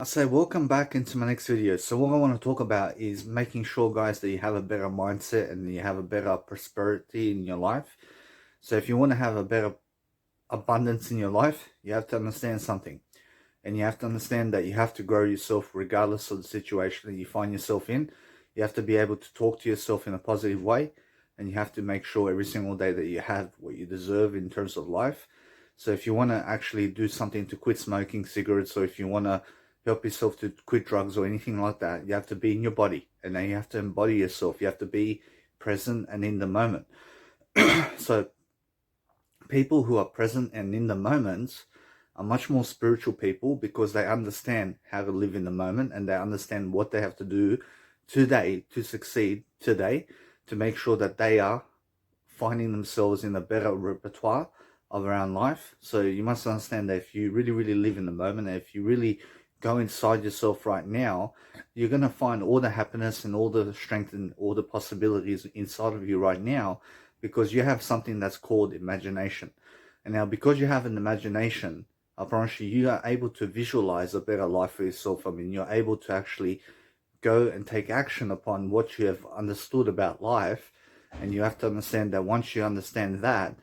So welcome back into my next video. So what I want to talk about is making sure, guys, that you have a better mindset and you have a better prosperity in your life. So if you want to have a better abundance in your life, you have to understand something. And you have to understand that you have to grow yourself regardless of the situation that you find yourself in. You have to be able to talk to yourself in a positive way. And you have to make sure every single day that you have what you deserve in terms of life. So if you want to actually do something to quit smoking cigarettes, or if you want to help yourself to quit drugs or anything like that, you have to be in your body. And then you have to embody yourself. You have to be present and in the moment. So people who are present and in the moment are much more spiritual people because they understand how to live in the moment, and they understand what they have to do today to succeed today, to make sure that they are finding themselves in a better repertoire of around life. So you must understand that if you really, really live in the moment, and if you really go inside yourself right now, you're going to find all the happiness and all the strength and all the possibilities inside of you right now, because you have something that's called imagination. And now, because you have an imagination, I promise you, you are able to visualize a better life for yourself. I mean, you're able to actually go and take action upon what you have understood about life. And you have to understand that once you understand that,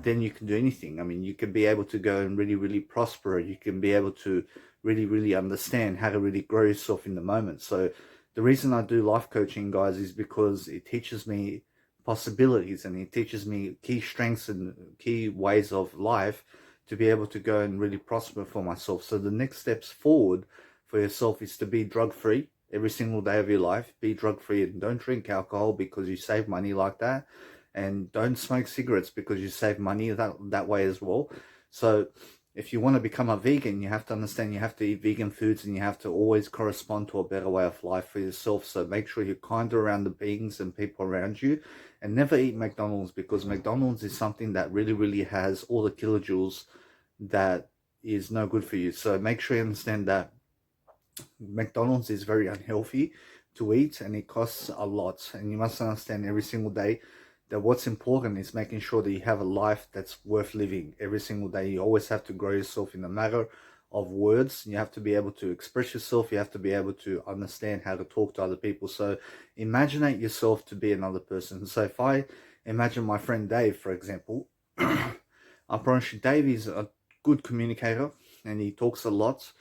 then you can do anything. I mean, you can be able to go and really, really prosper. You can be able to really, really understand how to really grow yourself in the moment. So the reason I do life coaching, guys, is because it teaches me possibilities, and it teaches me key strengths and key ways of life to be able to go and really prosper for myself. So the next steps forward for yourself is to be drug free every single day of your life. Be drug free, and don't drink alcohol because you save money like that, and don't smoke cigarettes because you save money that way as well. So if you want to become a vegan, you have to understand you have to eat vegan foods, and you have to always correspond to a better way of life for yourself. So make sure you're kinder around the beings and people around you, and never eat McDonald's, because McDonald's is something that really, really has all the kilojoules that is no good for you. So make sure you understand that McDonald's is very unhealthy to eat, and it costs a lot. And you must understand every single day that what's important is making sure that you have a life that's worth living every single day. You always have to grow yourself in a matter of words. You have to be able to express yourself. You have to be able to understand how to talk to other people. So imagine yourself to be another person. So if I imagine my friend Dave, for example, I promise you, Dave is a good communicator, and he talks a lot,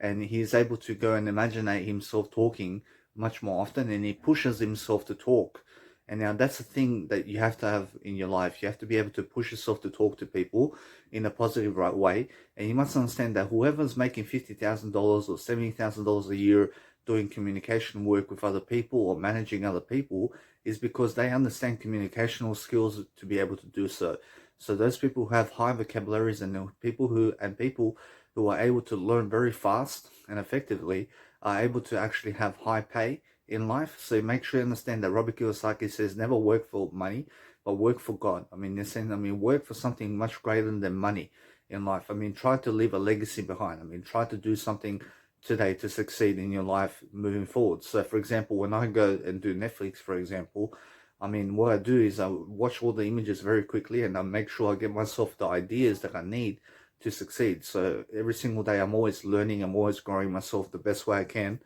and he's able to go and imagine himself talking much more often, and he pushes himself to talk. And now that's the thing that you have to have in your life. You have to be able to push yourself to talk to people in a positive, right way. And you must understand that whoever's making $50,000 or $70,000 a year doing communication work with other people or managing other people is because they understand communicational skills to be able to do so. So those people who have high vocabularies, and people who are able to learn very fast and effectively are able to actually have high pay in life. So make sure you understand that Robert Kiyosaki says never work for money, but work for God. I mean, they're saying, work for something much greater than money in life. I mean, try to leave a legacy behind. I mean, try to do something today to succeed in your life moving forward. So for example, when I go and do Netflix, for example, I mean, what I do is I watch all the images very quickly, and I make sure I get myself the ideas that I need to succeed. So every single day I'm always learning, I'm always growing myself the best way I can.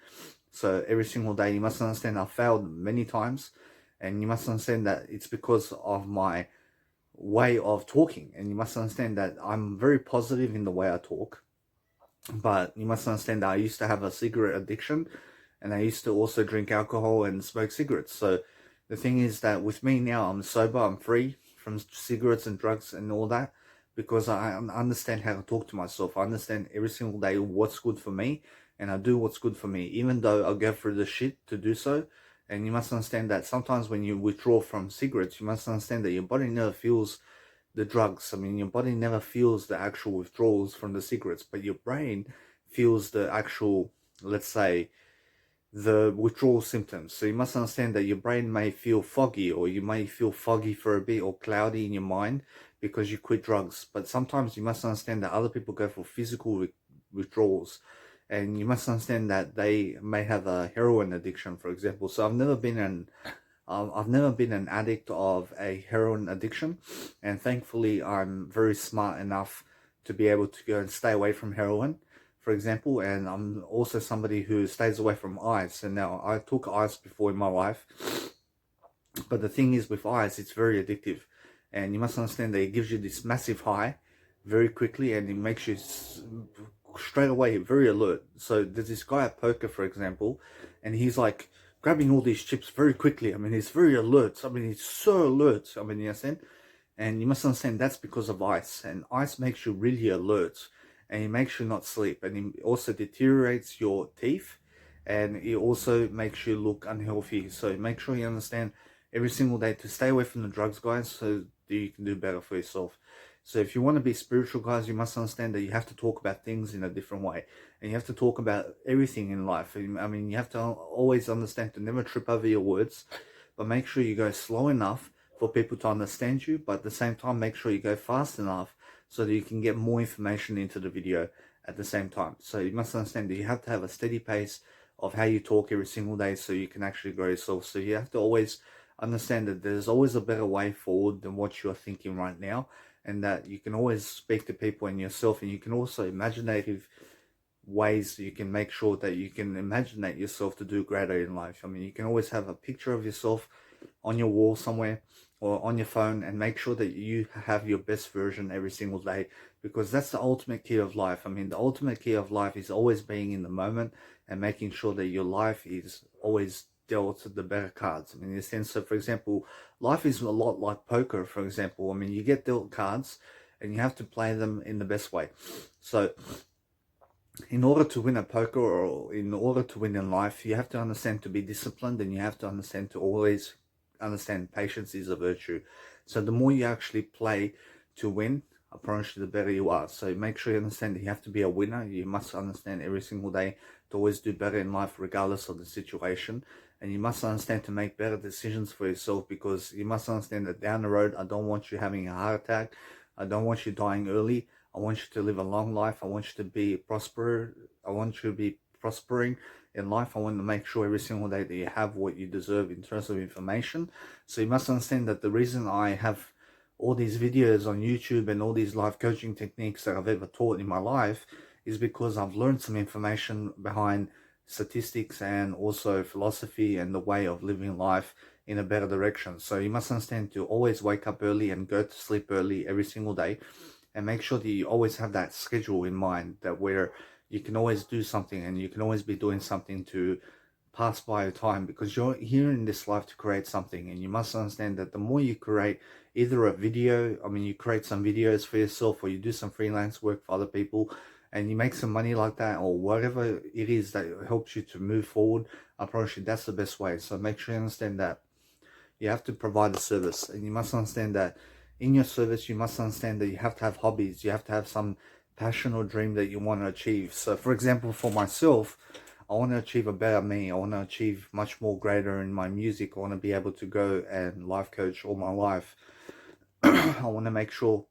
So every single day, you must understand I've failed many times, and you must understand that it's because of my way of talking. And you must understand that I'm very positive in the way I talk, but you must understand that I used to have a cigarette addiction, and I used to also drink alcohol and smoke cigarettes. So the thing is that with me now, I'm sober, I'm free from cigarettes and drugs and all that, because I understand how to talk to myself. I understand every single day what's good for me, and I do what's good for me, even though I go through the shit to do so. And you must understand that sometimes when you withdraw from cigarettes, you must understand that your body never feels the drugs. I mean, your body never feels the actual withdrawals from the cigarettes, but your brain feels the actual, let's say, the withdrawal symptoms. So you must understand that your brain may feel foggy, or you may feel foggy for a bit, or cloudy in your mind because you quit drugs. But sometimes you must understand that other people go for physical withdrawals, and you must understand that they may have a heroin addiction, for example. So I've never been an addict of a heroin addiction, and thankfully I'm very smart enough to be able to go and stay away from heroin for example, and I'm also somebody who stays away from ice. And now I took ice before in my life, but the thing is with ice, it's very addictive, and you must understand that it gives you this massive high very quickly, and it makes you straight away very alert. So there's this guy at poker, for example, and he's like grabbing all these chips very quickly. I mean, he's very alert. I mean, he's so alert. I mean, you understand? And you must understand that's because of ice, and ice makes you really alert, and it makes you not sleep, and it also deteriorates your teeth, and it also makes you look unhealthy. So make sure you understand every single day to stay away from the drugs, guys, so that you can do better for yourself. So if you want to be spiritual, guys, you must understand that you have to talk about things in a different way, and you have to talk about everything in life. I mean, you have to always understand to never trip over your words, but make sure you go slow enough for people to understand you, but at the same time make sure you go fast enough so that you can get more information into the video at the same time. So you must understand that you have to have a steady pace of how you talk every single day so you can actually grow yourself. So you have to always understand that there's always a better way forward than what you're thinking right now, and that you can always speak to people and yourself, and you can also imaginative ways you can make sure that you can imaginate yourself to do greater in life. I mean, you can always have a picture of yourself on your wall somewhere or on your phone, and make sure that you have your best version every single day, because that's the ultimate key of life. I mean, the ultimate key of life is always being in the moment and making sure that your life is always dealt the better cards. I mean, in a sense, so for example, life is a lot like poker, for example. I mean, you get dealt cards and you have to play them in the best way. So in order to win at poker, or in order to win in life, you have to understand to be disciplined, and you have to understand to always understand patience is a virtue. So the more you actually play to win, I promise you, the better you are. So make sure you understand that you have to be a winner. You must understand every single day to always do better in life regardless of the situation. And you must understand to make better decisions for yourself, because you must understand that down the road, I don't want you having a heart attack. I don't want you dying early. I want you to live a long life. I want you to be I want you to be prospering in life. I want to make sure every single day that you have what you deserve in terms of information. So you must understand that the reason I have all these videos on YouTube and all these life coaching techniques that I've ever taught in my life is because I've learned some information behind statistics and also philosophy and the way of living life in a better direction. So you must understand to always wake up early and go to sleep early every single day, and make sure that you always have that schedule in mind, that where you can always do something and you can always be doing something to pass by your time, because you're here in this life to create something. And you must understand that the more you create either a video, I mean, you create some videos for yourself, or you do some freelance work for other people and you make some money like that, or whatever it is that helps you to move forward, I promise you that's the best way. So make sure you understand that you have to provide a service, and you must understand that in your service, you must understand that you have to have hobbies. You have to have some passion or dream that you want to achieve. So for example, for myself, I want to achieve a better me. I want to achieve much more greater in my music. I want to be able to go and life coach all my life. I want to make sure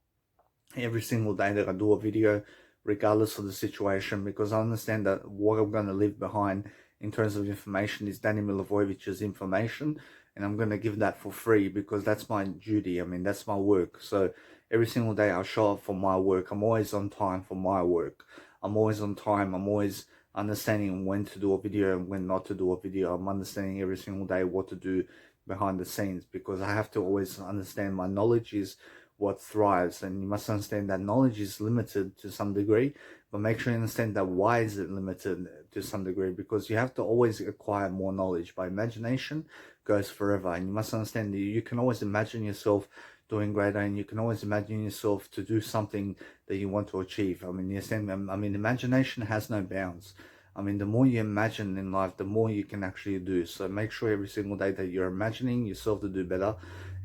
every single day that I do a video, regardless of the situation, because I understand that what I'm going to leave behind in terms of information is Danny Milivojević's information, and I'm going to give that for free because that's my duty. I mean, that's my work. So every single day I show up for my work. I'm always on time for my work. I'm always on time. I'm always understanding when to do a video and when not to do a video. I'm understanding every single day what to do behind the scenes, because I have to always understand my knowledge is what thrives, and you must understand that knowledge is limited to some degree, but make sure you understand that why is it limited to some degree, because you have to always acquire more knowledge. By imagination goes forever, and you must understand that you can always imagine yourself doing greater, and you can always imagine yourself to do something that you want to achieve. I mean, you understand? I mean, imagination has no bounds. I mean, the more you imagine in life, the more you can actually do. So make sure every single day that you're imagining yourself to do better,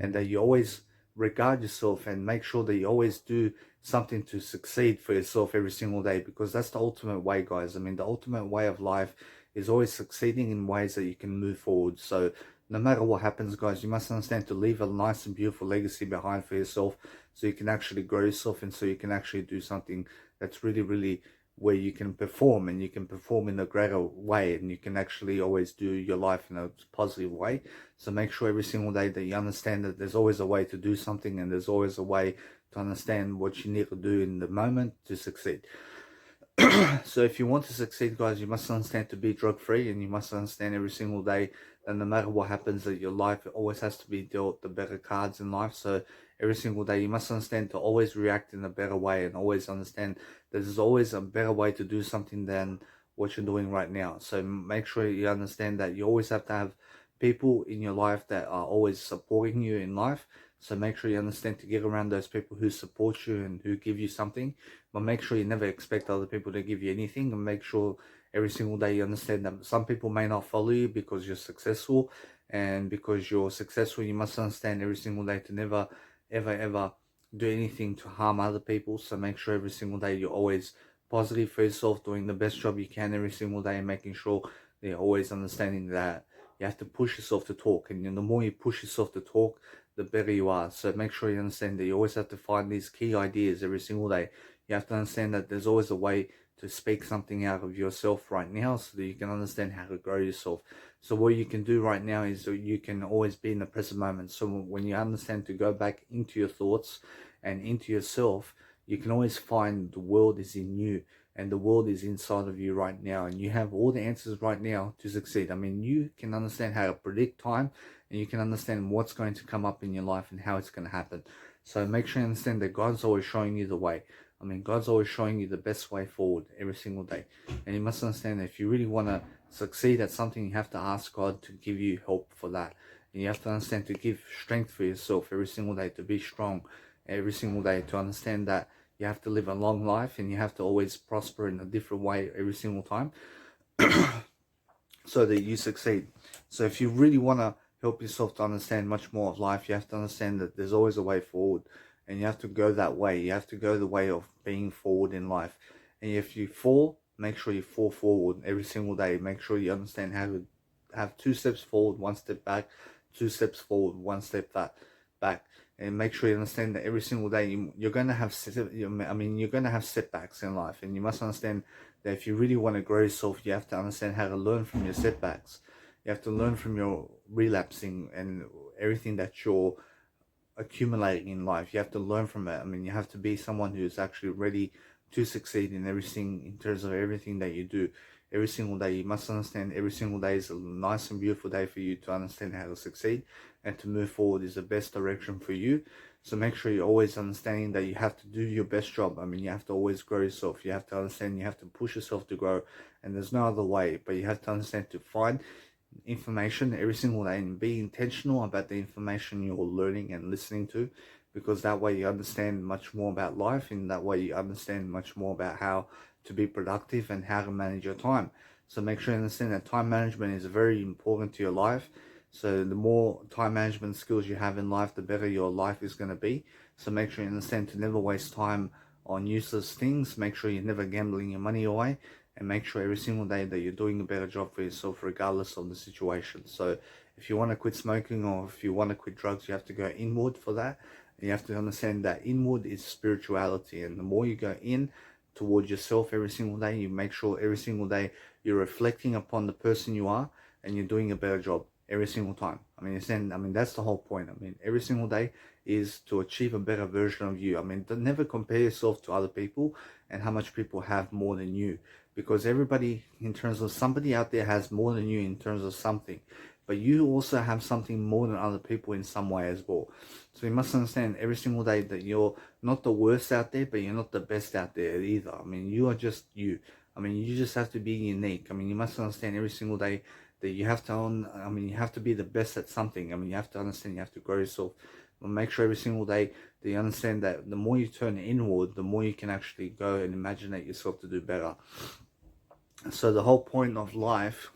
and that you always regard yourself and make sure that you always do something to succeed for yourself every single day, because that's the ultimate way, guys. I mean, the ultimate way of life is always succeeding in ways that you can move forward. So no matter what happens, guys, you must understand to leave a nice and beautiful legacy behind for yourself, so you can actually grow yourself, and so you can actually do something that's really, really where you can perform, and you can perform in a greater way, and you can actually always do your life in a positive way. So make sure every single day that you understand that there's always a way to do something, and there's always a way to understand what you need to do in the moment to succeed. So if you want to succeed, guys, you must understand to be drug free, and you must understand every single day that no matter what happens, that your life always has to be dealt the better cards in life. So every single day you must understand to always react in a better way, and always understand that there's always a better way to do something than what you're doing right now. So make sure you understand that you always have to have people in your life that are always supporting you in life. So make sure you understand to get around those people who support you and who give you something, but make sure you never expect other people to give you anything, and make sure every single day you understand that some people may not follow you because you're successful, and because you're successful you must understand every single day to never ever do anything to harm other people. So make sure every single day you're always positive for yourself, doing the best job you can every single day, and making sure that you're always understanding that you have to push yourself to talk, and the more you push yourself to talk, the better you are. So make sure you understand that you always have to find these key ideas every single day. You have to understand that there's always a way to speak something out of yourself right now, so that you can understand how to grow yourself. So what you can do right now is that you can always be in the present moment. So when you understand to go back into your thoughts and into yourself, you can always find the world is in you, and the world is inside of you right now, and you have all the answers right now to succeed. I mean, you can understand how to predict time, and you can understand what's going to come up in your life and how it's going to happen. So make sure you understand that God's always showing you the way. I mean, God's always showing you the best way forward every single day. And you must understand that if you really want to succeed at something, you have to ask God to give you help for that. And you have to understand to give strength for yourself every single day, to be strong every single day, to understand that you have to live a long life, and you have to always prosper in a different way every single time so that you succeed. So if you really want to help yourself to understand much more of life, you have to understand that there's always a way forward, and you have to go that way. You have to go the way of being forward in life. And if you fall, make sure you fall forward every single day. Make sure you understand how to have 2 steps forward, 1 step back, 2 steps forward, 1 step back. And make sure you understand that every single day you're going to have you're going to have setbacks in life, and you must understand that if you really want to grow yourself, you have to understand how to learn from your setbacks. You have to learn from your relapsing and everything that you're accumulating in life. You have to learn from it. I mean, you have to be someone who's actually ready to succeed in everything, in terms of everything that you do every single day. You must understand every single day is a nice and beautiful day for you to understand how to succeed, and to move forward is the best direction for you. So make sure you're always understanding that you have to do your best job. I mean, you have to always grow yourself. You have to understand you have to push yourself to grow, and there's no other way. But you have to understand to find information every single day, and be intentional about the information you're learning and listening to, because that way you understand much more about life, and that way you understand much more about how to be productive and how to manage your time. So make sure you understand that time management is very important to your life. So the more time management skills you have in life, the better your life is going to be. So make sure you understand to never waste time on useless things. Make sure you're never gambling your money away, and make sure every single day that you're doing a better job for yourself regardless of the situation. So if you want to quit smoking, or if you want to quit drugs, you have to go inward for that. And you have to understand that inward is spirituality, and the more you go in towards yourself every single day, you make sure every single day you're reflecting upon the person you are, and you're doing a better job every single time. I mean, that's the whole point. I mean, every single day is to achieve a better version of you. I mean, never compare yourself to other people and how much people have more than you, because everybody, in terms of somebody out there, has more than you in terms of something, but you also have something more than other people in some way as well. So you must understand every single day that you're not the worst out there, but you're not the best out there either. I mean, you are just you. I mean, you just have to be unique. I mean, you must understand every single day that you have to own, I mean, you have to be the best at something. I mean, you have to understand you have to grow yourself. But make sure every single day that you understand that the more you turn inward, the more you can actually go and imagine yourself to do better. So the whole point of life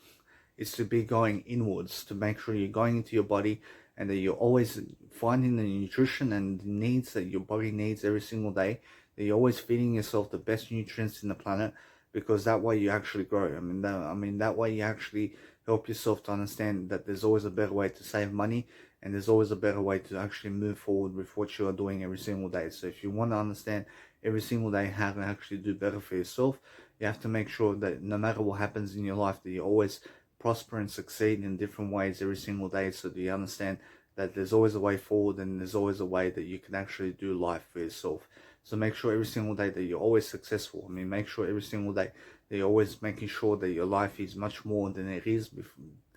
is to be going inwards, to make sure you're going into your body, and that you're always finding the nutrition and the needs that your body needs every single day, that you're always feeding yourself the best nutrients in the planet, because that way you actually grow. I mean that way you actually help yourself to understand that there's always a better way to save money, and there's always a better way to actually move forward with what you are doing every single day. So if you want to understand every single day how to actually do better for yourself, you have to make sure that no matter what happens in your life, that you always prosper and succeed in different ways every single day, so that you understand that there's always a way forward, and there's always a way that you can actually do life for yourself. So make sure every single day that you're always successful. I mean, make sure every single day that you're always making sure that your life is much more than it is,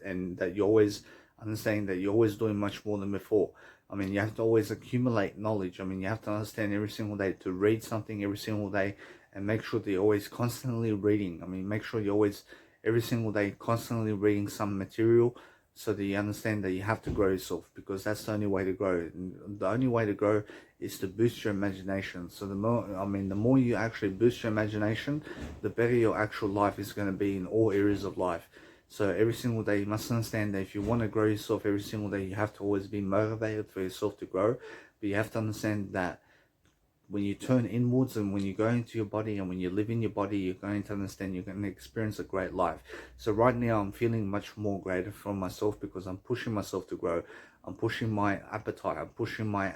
and that you're always understanding that you're always doing much more than before. I mean, you have to always accumulate knowledge. I mean, you have to understand every single day to read something every single day, and make sure that you're always constantly reading. I mean, make sure you're always, every single day, constantly reading some material, so that you understand that you have to grow yourself, because that's the only way to grow. And the only way to grow is to boost your imagination. So the more you actually boost your imagination, the better your actual life is going to be in all areas of life. So every single day you must understand that if you want to grow yourself every single day, you have to always be motivated for yourself to grow. But you have to understand that when you turn inwards and when you go into your body and when you live in your body, you're going to understand you're going to experience a great life. So right now I'm feeling much more greater from myself, because I'm pushing myself to grow. I'm pushing my appetite. I'm pushing my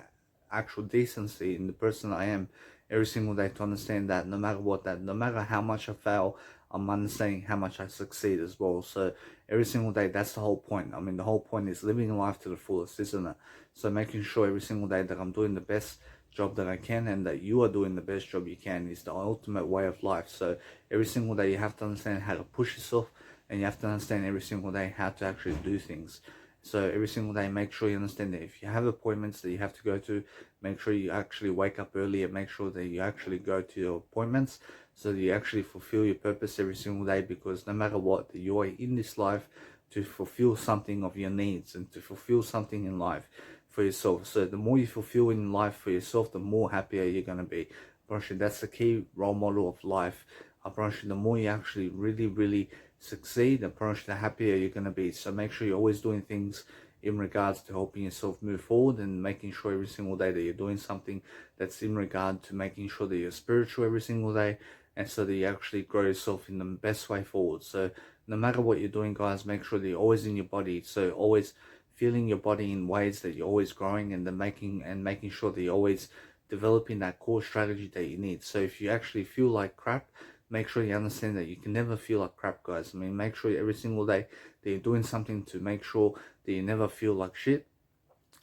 actual decency in the person I am every single day, to understand that no matter what, that no matter how much I fail, I'm understanding how much I succeed as well. So every single day, that's the whole point. I mean, the whole point is living life to the fullest, isn't it? So making sure every single day that I'm doing the best job that I can, and that you are doing the best job you can, is the ultimate way of life. So every single day you have to understand how to push yourself, and you have to understand every single day how to actually do things. So every single day, make sure you understand that if you have appointments that you have to go to, make sure you actually wake up early, and make sure that you actually go to your appointments, so that you actually fulfill your purpose every single day. Because no matter what, you are in this life to fulfill something of your needs, and to fulfill something in life for yourself. So the more you fulfill in life for yourself, the more happier you're going to be. I promise you, that's the key role model of life. I promise you, the more you actually really succeed, I promise you, the happier you're going to be. So make sure you're always doing things in regards to helping yourself move forward, and making sure every single day that you're doing something that's in regard to making sure that you're spiritual every single day, and so that you actually grow yourself in the best way forward. So no matter what you're doing, guys, make sure that you're always in your body. So always feeling your body in ways that you're always growing, and then making sure that you're always developing that core strategy that you need. So if you actually feel like crap, make sure you understand that you can never feel like crap, guys. I mean, make sure every single day that you're doing something to make sure that you never feel like shit,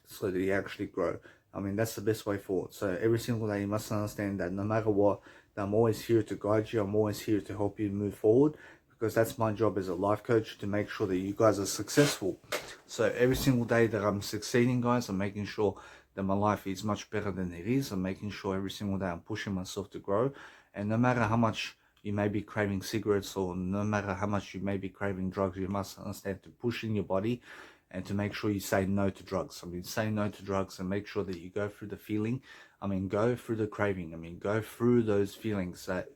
so that you actually grow. I mean, that's the best way forward. So every single day you must understand that no matter what, that I'm always here to guide you. I'm always here to help you move forward, because that's my job as a life coach, to make sure that you guys are successful. So every single day that I'm succeeding, guys, I'm making sure that my life is much better than it is. I'm making sure every single day I'm pushing myself to grow. And no matter how much you may be craving cigarettes, or no matter how much you may be craving drugs, you must understand to push in your body, and to make sure you say no to drugs. I mean, say no to drugs, and make sure that you go through the feeling. I mean, go through the craving. I mean, go through those feelings that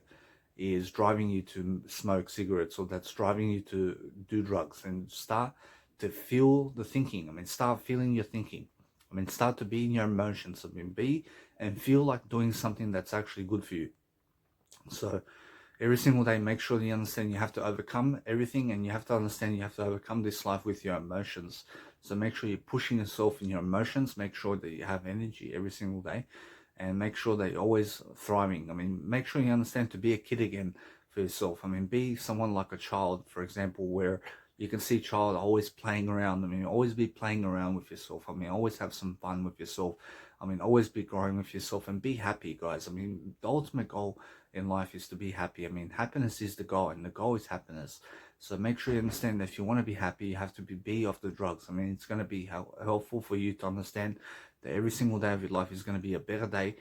is driving you to smoke cigarettes, or that's driving you to do drugs, and start to feel the thinking. I mean, start feeling your thinking. I mean, start to be in your emotions. I mean, be and feel like doing something that's actually good for you. So every single day, make sure you understand you have to overcome everything, and you have to understand you have to overcome this life with your emotions. So make sure you're pushing yourself in your emotions. Make sure that you have energy every single day, and make sure that you're always thriving. I mean, make sure you understand to be a kid again for yourself. I mean, be someone like a child, for example, where you can see a child always playing around. I mean, always be playing around with yourself. I mean, always have some fun with yourself. I mean, always be growing with yourself, and be happy, guys. I mean, the ultimate goal in life is to be happy. I mean, happiness is the goal, and the goal is happiness. So make sure you understand that if you want to be happy, you have to be off the drugs. I mean, it's going to be helpful for you to understand that every single day of your life is going to be a better day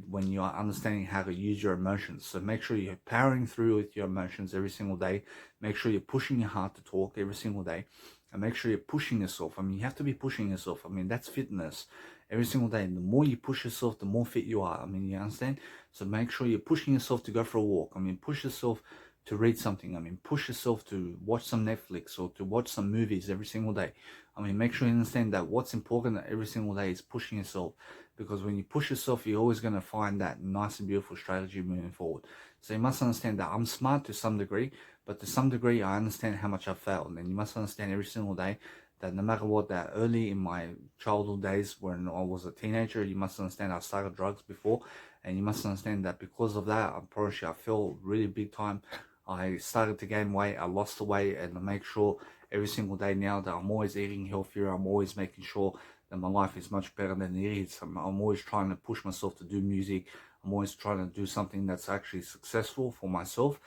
when you are understanding how to use your emotions. So make sure you're powering through with your emotions every single day. Make sure you're pushing your heart to talk every single day, and make sure you're pushing yourself. I mean, you have to be pushing yourself. I mean, that's fitness every single day. And the more you push yourself, the more fit you are. I mean, you understand? So make sure you're pushing yourself to go for a walk. I mean, push yourself to read something. I mean, push yourself to watch some Netflix, or to watch some movies every single day. I mean, make sure you understand that what's important every single day is pushing yourself. Because when you push yourself, you're always going to find that nice and beautiful strategy moving forward. So you must understand that I'm smart to some degree, but to some degree, I understand how much I've failed. And you must understand every single day that no matter what, that early in my childhood days when I was a teenager, you must understand I started drugs before. And you must understand that because of that, I promise you, I fell really big time. I started to gain weight, I lost the weight, and I make sure every single day now that I'm always eating healthier. I'm always making sure that my life is much better than it is. I'm always trying to push myself to do music. I'm always trying to do something that's actually successful for myself.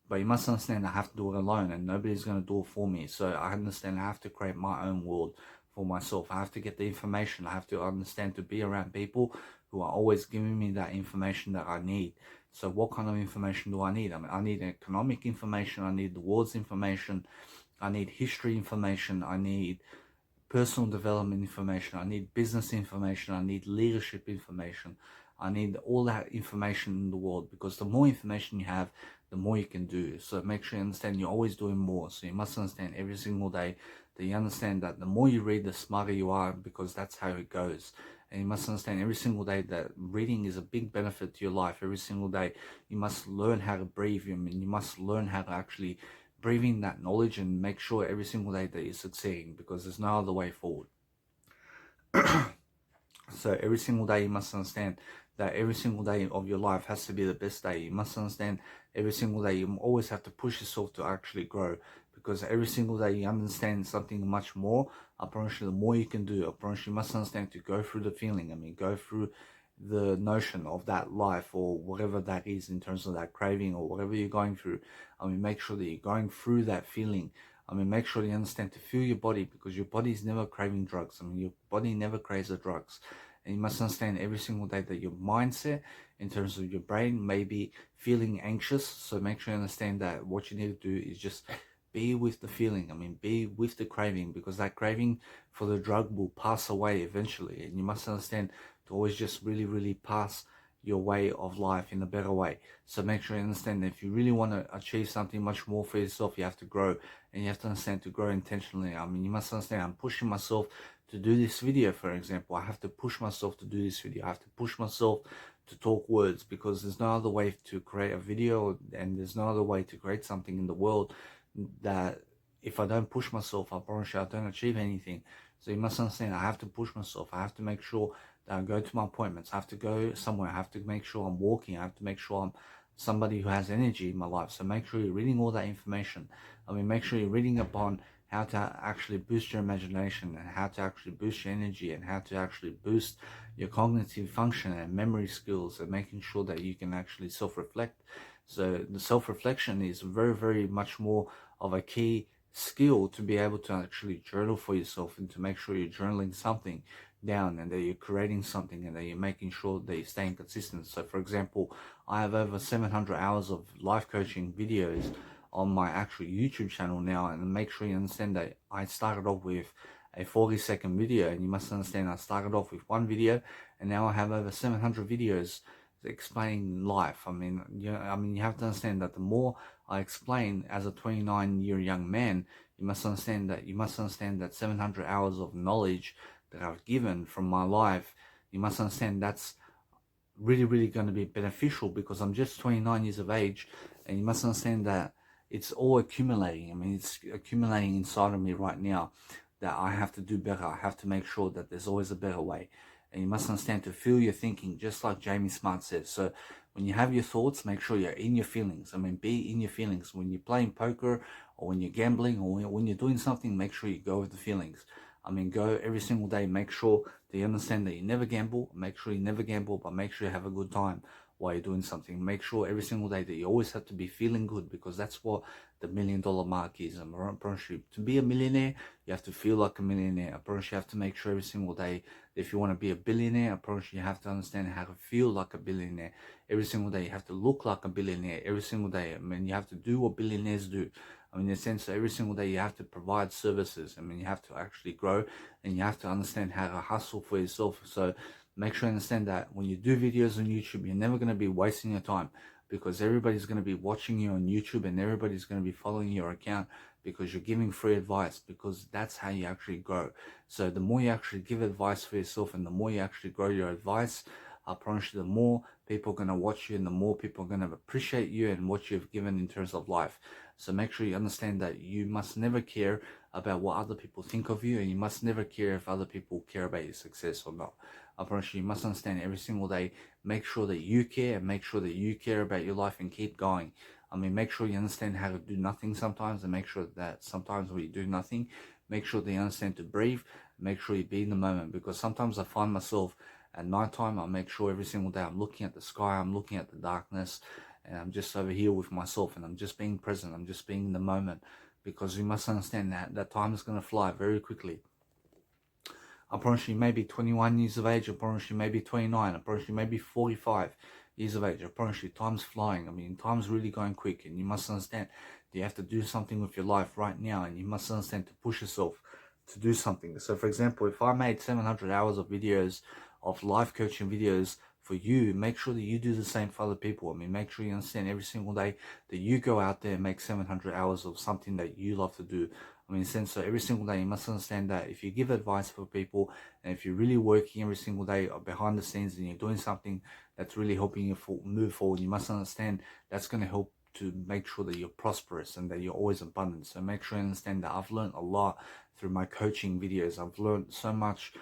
But you must understand I have to do it alone, and nobody's going to do it for me. So I understand I have to create my own world for myself. I have to get the information. I have to understand to be around people who are always giving me that information that I need. So what kind of information do I need? I mean, I need economic information. I need the world's information. I need history information. I need personal development information. I need business information. I need leadership information. I need all that information in the world, because the more information you have, the more you can do. So make sure you understand you're always doing more. So you must understand every single day that you understand that the more you read, the smarter you are, because that's how it goes. And you must understand every single day that reading is a big benefit to your life. Every single day you must learn how to breathe. I mean, you must learn how to actually breathe in that knowledge and make sure every single day that you're succeeding, because there's no other way forward. So every single day you must understand that every single day of your life has to be the best day. You must understand every single day you always have to push yourself to actually grow, because every single day you understand something much more. I promise you, the more you can do, I promise you must understand to go through the feeling. I mean, go through the notion of that life, or whatever that is in terms of that craving, or whatever you're going through. I mean, make sure that you're going through that feeling. I mean, make sure you understand to feel your body, because your body is never craving drugs. I mean, your body never craves the drugs. And you must understand every single day that your mindset, in terms of your brain, may be feeling anxious. So make sure you understand that what you need to do is just be with the feeling. I mean, be with the craving, because that craving for the drug will pass away eventually. And you must understand to always just really pass your way of life in a better way. So make sure you understand that if you really want to achieve something much more for yourself, you have to grow, and you have to understand to grow intentionally. I mean, you must understand I'm pushing myself to do this video, for example. I have to push myself to do this video. I have to push myself to talk words, because there's no other way to create a video, and there's no other way to create something in the world that if I don't push myself, I promise you I don't achieve anything. So you must understand I have to push myself. I have to make sure that I go to my appointments. I have to go somewhere. I have to make sure I'm walking. I have to make sure I'm somebody who has energy in my life. So make sure you're reading all that information. I mean, make sure you're reading upon how to actually boost your imagination, and how to actually boost your energy, and how to actually boost your cognitive function and memory skills, and making sure that you can actually self-reflect. So the self-reflection is very much more of a key skill to be able to actually journal for yourself, and to make sure you're journaling something down, and that you're creating something, and that you're making sure that you're staying consistent. So for example, I have over 700 hours of life coaching videos on my actual YouTube channel now. And make sure you understand that I started off with a 40-second video, and you must understand I started off with one video, and now I have over 700 videos explaining life. I mean, you have to understand that the more I explain as a 29-year young man, you must understand that 700 hours of knowledge that I've given from my life, you must understand that's really going to be beneficial, because I'm just 29 years of age, and you must understand that it's all accumulating. I mean, it's accumulating inside of me right now, that I have to do better. I have to make sure that there's always a better way. And you must understand to feel your thinking, just like Jamie Smart says. So when you have your thoughts, make sure you're in your feelings. I mean, be in your feelings. When you're playing poker, or when you're gambling, or when you're doing something, make sure you go with the feelings. I mean, go every single day. Make sure that you understand that you never gamble. Make sure you never gamble, but make sure you have a good time while you're doing something. Make sure every single day that you always have to be feeling good, because that's what the $1 million mark is. And I promise you, to be a millionaire, you have to feel like a millionaire. I promise you have to make sure every single day that if you want to be a billionaire, I promise you have to understand how to feel like a billionaire. Every single day you have to look like a billionaire. Every single day, I mean, you have to do what billionaires do. I mean, in a sense that every single day you have to provide services. I mean, you have to actually grow, and you have to understand how to hustle for yourself. So make sure you understand that when you do videos on YouTube, you're never going to be wasting your time, because everybody's going to be watching you on YouTube, and everybody's going to be following your account, because you're giving free advice, because that's how you actually grow. So the more you actually give advice for yourself, and the more you actually grow your advice, I promise you, the more people are going to watch you, and the more people are going to appreciate you and what you've given in terms of life. So make sure you understand that you must never care about what other people think of you, and you must never care if other people care about your success or not. I promise you, you must understand every single day, make sure that you care, and make sure that you care about your life, and keep going. I mean, make sure you understand how to do nothing sometimes, and make sure that sometimes when you do nothing, make sure that you understand to breathe, make sure you be in the moment, because sometimes I find myself At nighttime, I make sure every single day I'm looking at the sky, I'm looking at the darkness, and I'm just over here with myself, and I'm just being present, I'm just being in the moment, because you must understand that time is going to fly very quickly. I promise you, maybe 21 years of age. I promise you, maybe 29. I promise you, maybe 45 years of age. I promise you, time's flying. I mean, time's really going quick, and you must understand that you have to do something with your life right now, and you must understand to push yourself to do something. So, for example, if I made 700 hours of videos, of life coaching videos for you, make sure that you do the same for other people. I mean, make sure you understand every single day that you go out there and make 700 hours of something that you love to do. I mean, since so every single day, you must understand that if you give advice for people, and if you're really working every single day behind the scenes, and you're doing something that's really helping you move forward, you must understand that's going to help to make sure that you're prosperous and that you're always abundant. So make sure you understand that I've learned a lot through my coaching videos. I've learned so much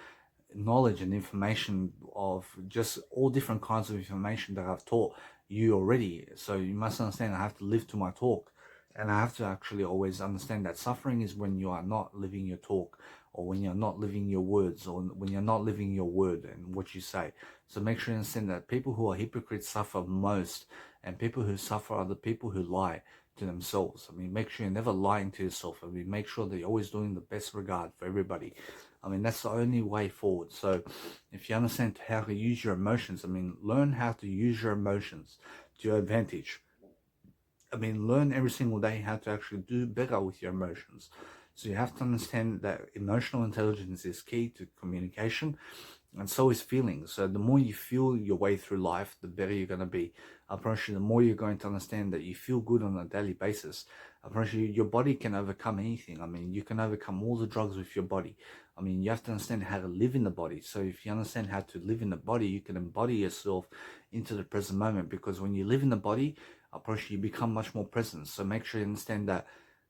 knowledge and information of just all different kinds of information that I've taught you already. So you must understand I have to live to my talk. And I have to actually always understand that suffering is when you are not living your talk, or when you're not living your words, or when you're not living your word and what you say. So make sure you understand that people who are hypocrites suffer most, and people who suffer are the people who lie to themselves. I mean, make sure you're never lying to yourself. I mean, make sure that you're always doing the best regard for everybody. I mean, that's the only way forward. So if you understand how to use your emotions, I mean, learn how to use your emotions to your advantage. I mean, learn every single day how to actually do better with your emotions. So you have to understand that emotional intelligence is key to communication, and so is feelings. So the more you feel your way through life, the better you're going to be. I promise you, the more you're going to understand that you feel good on a daily basis. I promise you, your body can overcome anything. I mean, you can overcome all the drugs with your body. I mean, you have to understand how to live in the body. So if you understand how to live in the body, you can embody yourself into the present moment. Because when you live in the body, I promise you, you become much more present. So make sure you understand that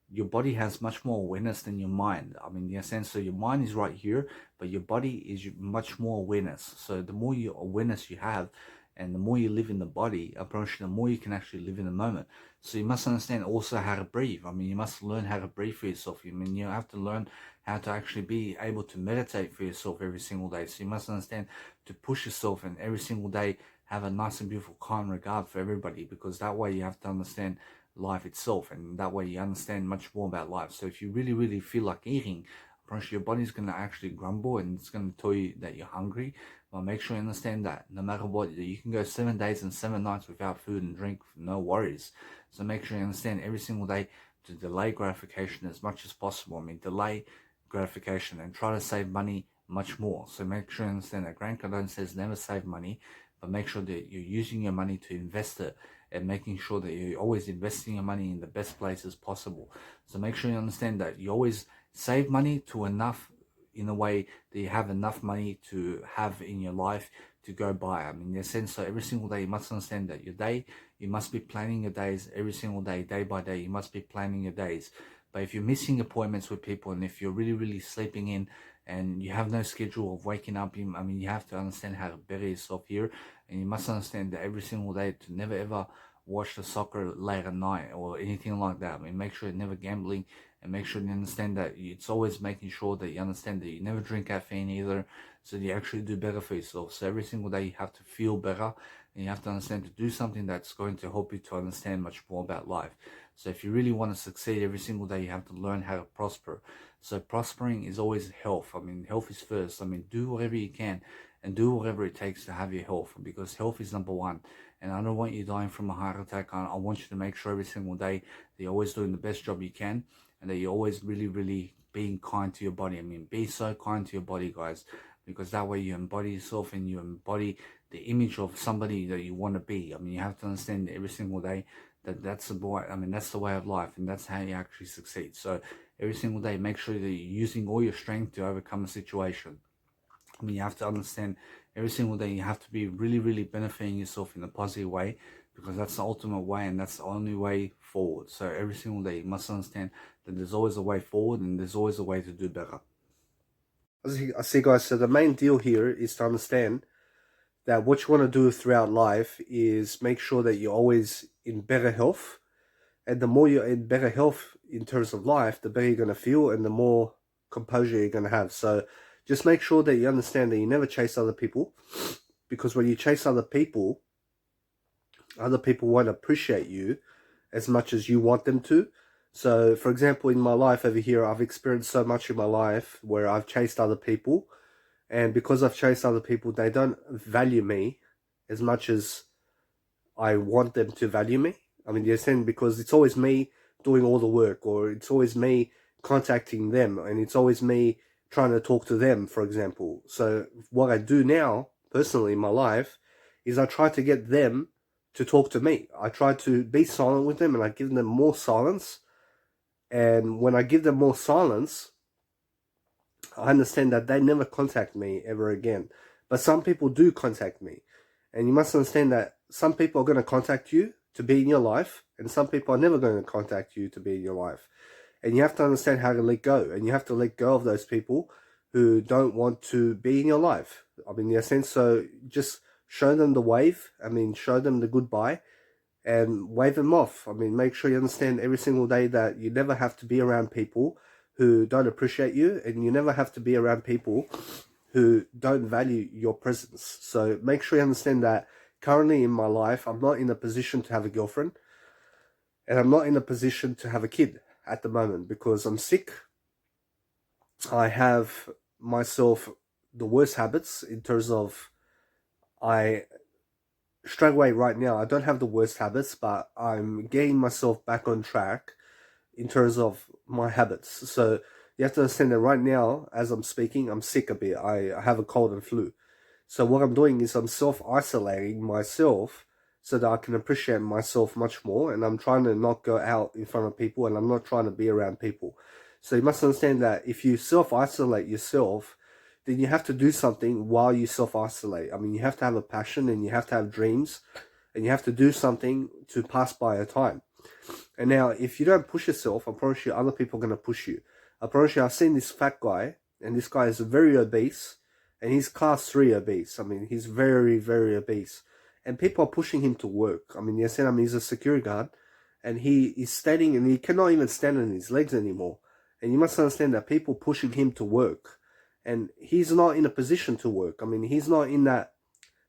your body has much more awareness than your mind. I mean, in a sense, so your mind is right here, but your body is much more awareness. So the more awareness you have, and the more you live in the body, I promise you, the more you can actually live in the moment. So you must understand also how to breathe. I mean, you must learn how to breathe for yourself. I mean, you have to learn how to actually be able to meditate for yourself every single day. So you must understand to push yourself, and every single day have a nice and beautiful kind regard for everybody, because that way you have to understand life itself, and that way you understand much more about life. So if you really feel like eating, I promise you, your body's going to actually grumble, and it's going to tell you that you're hungry. But make sure you understand that no matter what, you can go 7 days and 7 nights without food and drink, no worries. So make sure you understand every single day to delay gratification as much as possible. I mean, delay gratification and try to save money much more. So make sure you understand that Grant Cardone says never save money, but make sure that you're using your money to invest it, and making sure that you're always investing your money in the best places possible. So make sure you understand that you always save money to enough, in a way that you have enough money to have in your life to go by. I mean, in a sense, so every single day you must understand that your day, you must be planning your days every single day, day by day. You must be planning your days. But if you're missing appointments with people, and if you're really sleeping in, and you have no schedule of waking up, I mean, you have to understand how to better yourself here. And you must understand that every single day to never ever watch the soccer late at night or anything like that. I mean, make sure you're never gambling, and make sure you understand that it's always making sure that you understand that you never drink caffeine either, so you actually do better for yourself. So every single day you have to feel better, and you have to understand to do something that's going to help you to understand much more about life. So if you really want to succeed every single day, you have to learn how to prosper. So prospering is always health. I mean, health is first. I mean, do whatever you can, and do whatever it takes to have your health, because health is number one. And I don't want you dying from a heart attack. I want you to make sure every single day that you're always doing the best job you can, and that you're always really being kind to your body. I mean, be so kind to your body, guys, because that way you embody yourself, and you embody the image of somebody that you want to be. I mean, you have to understand every single day that that's the way, I mean, that's the way of life, and that's how you actually succeed. So every single day, make sure that you're using all your strength to overcome a situation. I mean, you have to understand every single day you have to be really benefiting yourself in a positive way, because that's the ultimate way, and that's the only way forward. So every single day you must understand that there's always a way forward, and there's always a way to do better. I see, guys. So the main deal here is to understand that what you want to do throughout life is make sure that you're always in better health. And the more you're in better health in terms of life, the better you're going to feel, and the more composure you're going to have. So Just make sure that you understand that you never chase other people, because when you chase other people won't appreciate you as much as you want them to. So, for example, in my life over here, I've experienced so much in my life where I've chased other people, and because I've chased other people, they don't value me as much as I want them to value me. I mean, you're saying because it's always me doing all the work, or it's always me contacting them, and it's always me trying to talk to them, for example. So what I do now, personally in my life, is I try to get them to talk to me. I try to be silent with them, and I give them more silence. And when I give them more silence, I understand that they never contact me ever again. But some people do contact me. And you must understand that some people are going to contact you to be in your life, and some people are never going to contact you to be in your life. And you have to understand how to let go. And you have to let go of those people who don't want to be in your life. I mean, in a sense, so just show them the wave. I mean, show them the goodbye and wave them off. I mean, make sure you understand every single day that you never have to be around people who don't appreciate you, and you never have to be around people who don't value your presence. So make sure you understand that currently in my life, I'm not in a position to have a girlfriend, and I'm not in a position to have a kid at the moment because I'm sick. I have myself the worst habits in terms of I straight away right now, I don't have the worst habits, but I'm getting myself back on track in terms of my habits. So you have to understand that right now, as I'm speaking, I'm sick a bit. I have a cold and flu. So what I'm doing is I'm self-isolating myself so that I can appreciate myself much more. And I'm trying to not go out in front of people, and I'm not trying to be around people. So you must understand that if you self-isolate yourself, then you have to do something while you self-isolate. I mean, you have to have a passion, and you have to have dreams, and you have to do something to pass by a time. And now, if you don't push yourself, I promise you other people are going to push you. I promise you, I've seen this fat guy, and this guy is very obese, and he's class 3 obese. I mean, he's very, very obese. And people are pushing him to work. I mean, yes, I mean, he's a security guard, and he is standing, and he cannot even stand on his legs anymore. And you must understand that people pushing him to work, and he's not in a position to work. I mean, he's not in that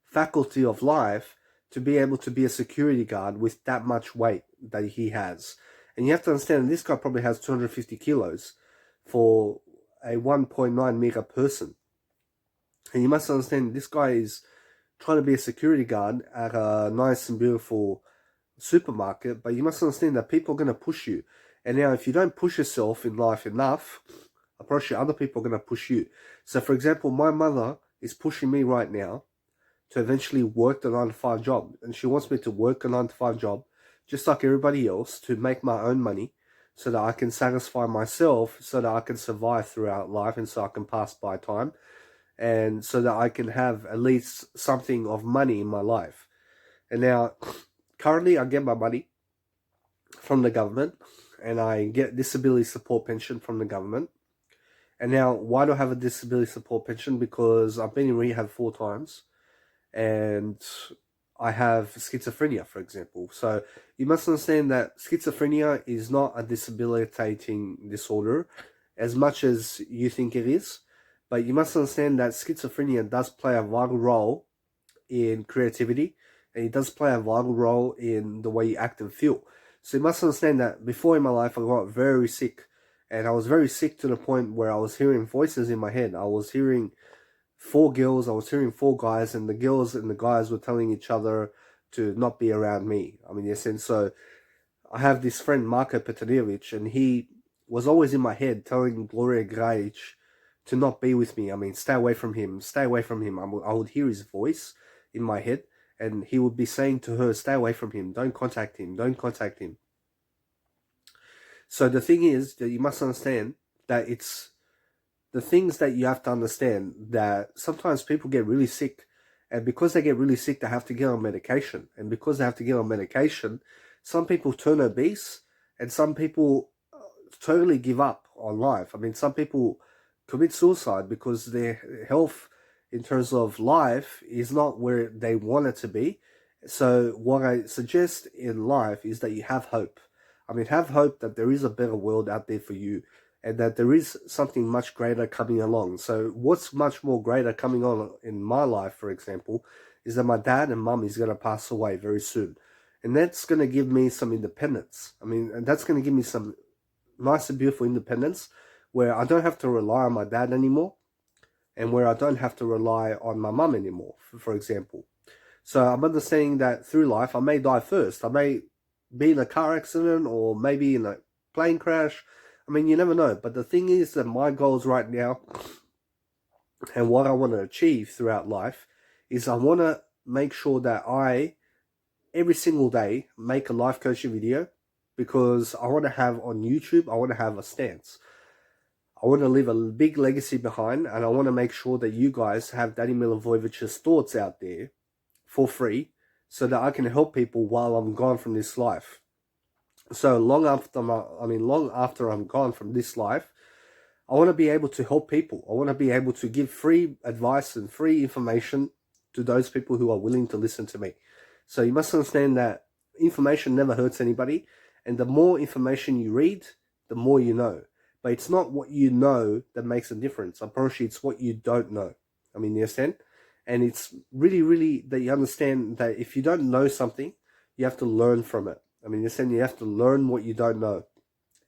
faculty of life to be able to be a security guard with that much weight that he has. And you have to understand this guy probably has 250 kilos for a 1.9 meter person. And you must understand this guy is trying to be a security guard at a nice and beautiful supermarket, but you must understand that people are going to push you. And now if you don't push yourself in life enough, I promise you other people are going to push you. So for example, my mother is pushing me right now to eventually work the 9 to 5 job. And she wants me to work a 9 to 5 job, just like everybody else, to make my own money so that I can satisfy myself, so that I can survive throughout life, and so I can pass by time, and so that I can have at least something of money in my life. And now, currently I get my money from the government, and I get disability support pension from the government. And now, why do I have a disability support pension? Because I've been in rehab 4 times, and I have schizophrenia, for example. So you must understand that schizophrenia is not a debilitating disorder as much as you think it is. But you must understand that schizophrenia does play a vital role in creativity, and it does play a vital role in the way you act and feel. So you must understand that before in my life I got very sick, and I was very sick to the point where I was hearing voices in my head. I was hearing 4 girls, I was hearing 4 guys, and the girls and the guys were telling each other to not be around me. I mean, yes, and so I have this friend, Marko Petrinovic, and he was always in my head telling Gloria Grajic to not be with me. I mean, stay away from him, stay away from him. I would hear his voice in my head, and he would be saying to her, stay away from him, don't contact him, don't contact him. So the thing is that you must understand that it's the things that you have to understand, that sometimes people get really sick, and because they get really sick, they have to get on medication. And because they have to get on medication, some people turn obese, and some people totally give up on life. I mean, some people commit suicide because their health in terms of life is not where they want it to be. So what I suggest in life is that you have hope. I mean, have hope that there is a better world out there for you. and that there is something much greater coming along. So what's much more greater coming on in my life, for example, is that my dad and mum is going to pass away very soon. And that's going to give me some independence. I mean, and that's going to give me some nice and beautiful independence where I don't have to rely on my dad anymore, and where I don't have to rely on my mum anymore, for example. So I'm understanding that through life, I may die first. I may be in a car accident or maybe in a plane crash. I mean, you never know. But the thing is that my goals right now and what I want to achieve throughout life is I want to make sure that I, every single day, make a life coaching video, because I want to have on YouTube, I want to have a stance. I want to leave a big legacy behind, and I want to make sure that you guys have Danny Milivojevich's thoughts out there for free so that I can help people while I'm gone from this life. So long after I'm gone from this life, I want to be able to help people. I want to be able to give free advice and free information to those people who are willing to listen to me. So you must understand that information never hurts anybody, and the more information you read, the more you know. But it's not what you know that makes a difference. I promise you, it's what you don't know. I mean, you understand? And it's really, really that you understand that if you don't know something, you have to learn from it. I mean, you understand? You have to learn what you don't know.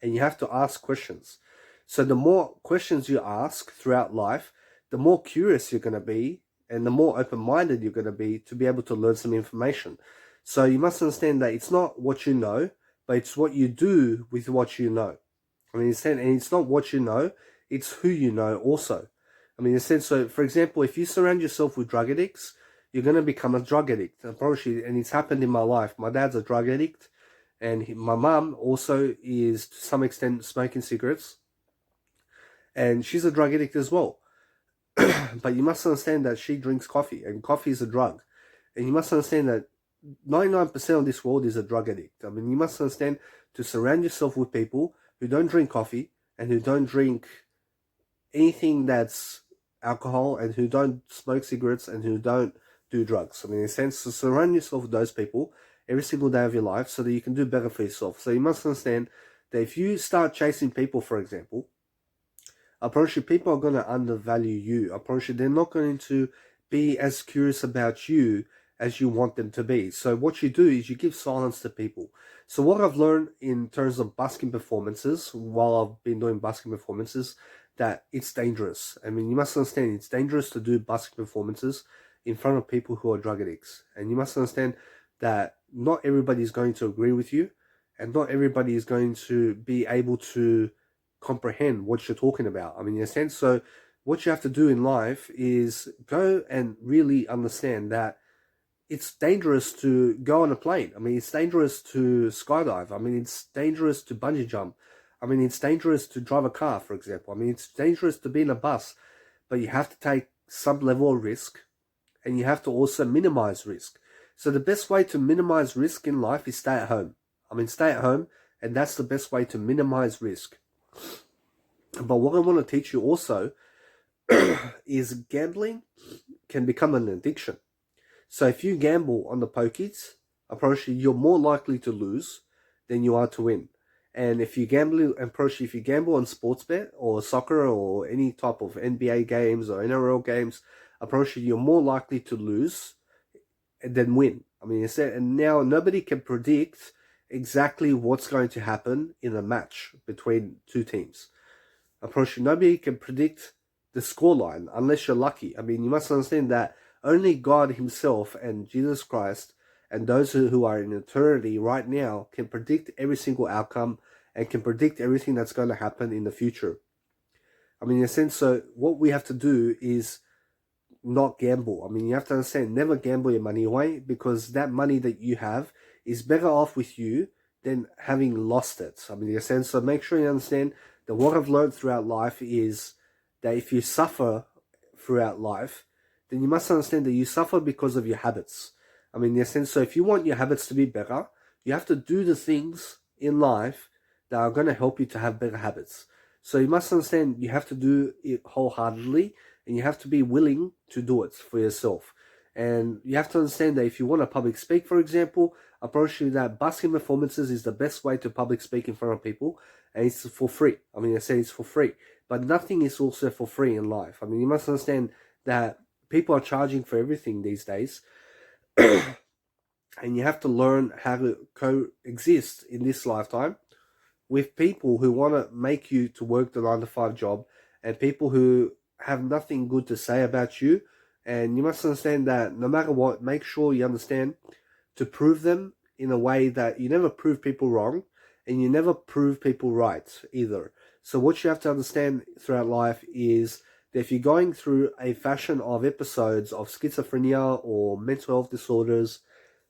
And you have to ask questions. So the more questions you ask throughout life, the more curious you're going to be, and the more open-minded you're going to be able to learn some information. So you must understand that it's not what you know, but it's what you do with what you know. I mean, and it's not what you know, it's who you know also. I mean, in a sense, so for example, if you surround yourself with drug addicts, you're going to become a drug addict. I promise you, and it's happened in my life. My dad's a drug addict, and my mum also is to some extent smoking cigarettes, and she's a drug addict as well. But you must understand that she drinks coffee, and coffee is a drug. And you must understand that 99% of this world is a drug addict. I mean, you must understand to surround yourself with people who don't drink coffee and who don't drink anything that's alcohol and who don't smoke cigarettes and who don't do drugs. I mean, in a sense, to surround yourself with those people every single day of your life so that you can do better for yourself. So you must understand that if you start chasing people, for example, I promise you, people are going to undervalue you. I promise you, they're not going to be as curious about you as you want them to be. So what you do is you give silence to people. So what I've learned in terms of busking performances, while I've been doing busking performances, that it's dangerous. I mean, you must understand it's dangerous to do busking performances in front of people who are drug addicts. And you must understand that not everybody is going to agree with you, and not everybody is going to be able to comprehend what you're talking about. I mean, in a sense, so what you have to do in life is go and really understand that it's dangerous to go on a plane. I mean, it's dangerous to skydive. I mean, it's dangerous to bungee jump. I mean, it's dangerous to drive a car, for example. I mean, it's dangerous to be in a bus, but you have to take some level of risk, and you have to also minimize risk. So the best way to minimize risk in life is stay at home. I mean, stay at home, and that's the best way to minimize risk. But what I want to teach you also is gambling can become an addiction. So if you gamble on the pokies, I promise you, you're more likely to lose than you are to win. And if you gamble on sports bet or soccer or any type of NBA games or NRL games, I promise you, you're more likely to lose than win. I mean, and now nobody can predict exactly what's going to happen in a match between two teams. I promise you, nobody can predict the scoreline unless you're lucky. I mean, you must understand that only God himself and Jesus Christ and those who are in eternity right now can predict every single outcome and can predict everything that's going to happen in the future. I mean, in a sense, so what we have to do is not gamble. I mean, you have to understand, never gamble your money away, because that money that you have is better off with you than having lost it. I mean, in a sense, so make sure you understand that what I've learned throughout life is that if you suffer throughout life, then you must understand that you suffer because of your habits. I mean, in a sense, so if you want your habits to be better, you have to do the things in life that are going to help you to have better habits. So you must understand you have to do it wholeheartedly, and you have to be willing to do it for yourself. And you have to understand that if you want to public speak, for example, I promise you that busking performances is the best way to public speak in front of people. and it's for free. I mean, I say it's for free, but nothing is also for free in life. I mean, you must understand that people are charging for everything these days, and you have to learn how to coexist in this lifetime with people who want to make you to work the 9 to 5 job, and people who have nothing good to say about you. And you must understand that no matter what, make sure you understand to prove them in a way that you never prove people wrong and you never prove people right either. So what you have to understand throughout life is that if you're going through a fashion of episodes of schizophrenia or mental health disorders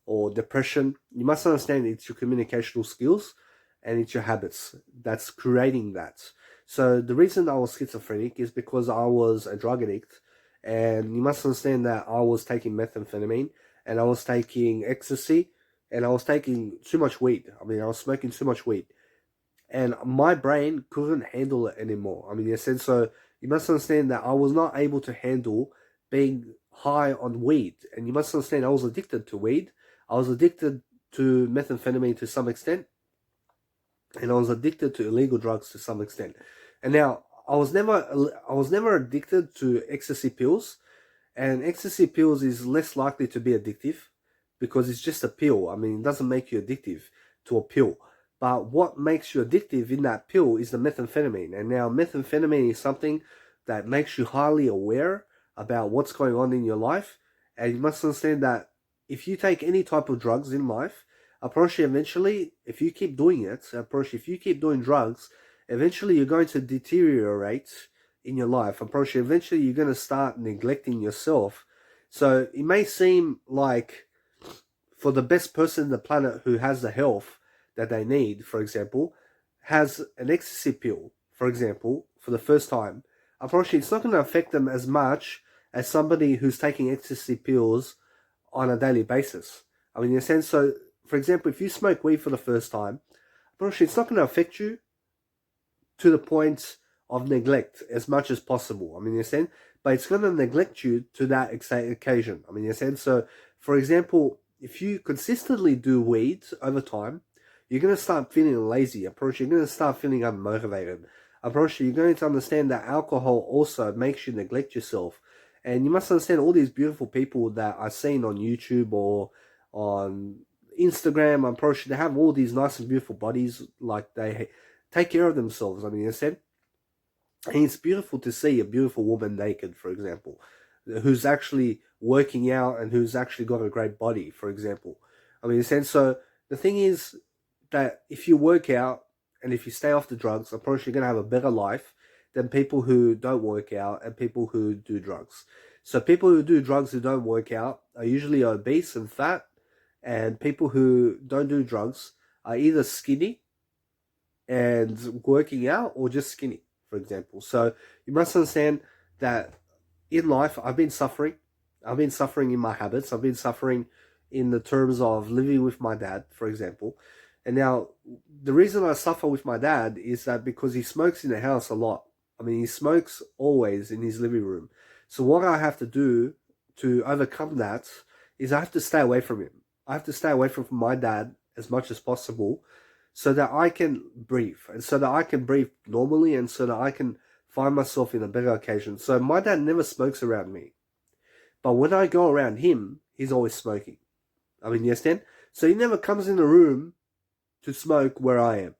or depression, you must understand it's your communicational skills and it's your habits that's creating that. So the reason I was schizophrenic is because I was a drug addict, and you must understand that I was taking methamphetamine and I was taking ecstasy and I was taking too much weed. I mean, I was smoking too much weed, and my brain couldn't handle it anymore. I mean, in a sense, so you must understand that I was not able to handle being high on weed, and you must understand I was addicted to weed. I was addicted to methamphetamine to some extent, and I was addicted to illegal drugs to some extent. And now I was never addicted to ecstasy pills, and ecstasy pills is less likely to be addictive because it's just a pill. I mean, it doesn't make you addictive to a pill. But what makes you addictive in that pill is the methamphetamine. And now methamphetamine is something that makes you highly aware about what's going on in your life. And you must understand that if you take any type of drugs in life, approach eventually, if you keep doing it, if you keep doing drugs, eventually you're going to deteriorate in your life. Approach eventually you're going to start neglecting yourself. So it may seem like for the best person on the planet who has the health that they need, for example, has an ecstasy pill, for example, for the first time, unfortunately it's not going to affect them as much as somebody who's taking ecstasy pills on a daily basis. I mean, in a sense, so for example, if you smoke weed for the first time, unfortunately it's not going to affect you to the point of neglect as much as possible. I mean, in a sense, but it's going to neglect you to that occasion. I mean, in a sense, so for example, if you consistently do weed over time, you're going to start feeling lazy. Approach, you're going to start feeling unmotivated. Approach, you're going to understand that alcohol also makes you neglect yourself. And you must understand all these beautiful people that are seen on YouTube or on Instagram. Approach, they have all these nice and beautiful bodies, like they take care of themselves. I mean, you said, and it's beautiful to see a beautiful woman naked, for example, who's actually working out and who's actually got a great body, for example. I mean, in a sense, so the thing is that if you work out and if you stay off the drugs, of course, you're going to have a better life than people who don't work out and people who do drugs. So people who do drugs who don't work out are usually obese and fat, and people who don't do drugs are either skinny and working out or just skinny, for example. So you must understand that in life, I've been suffering. I've been suffering in my habits. I've been suffering in the terms of living with my dad, for example. And now, the reason I suffer with my dad is that because he smokes in the house a lot. I mean, he smokes always in his living room. So what I have to do to overcome that is I have to stay away from him. I have to stay away from my dad as much as possible so that I can breathe, and so that I can breathe normally, and so that I can find myself in a better occasion. So my dad never smokes around me. But when I go around him, he's always smoking. I mean, you understand? So he never comes in the room to smoke where I am.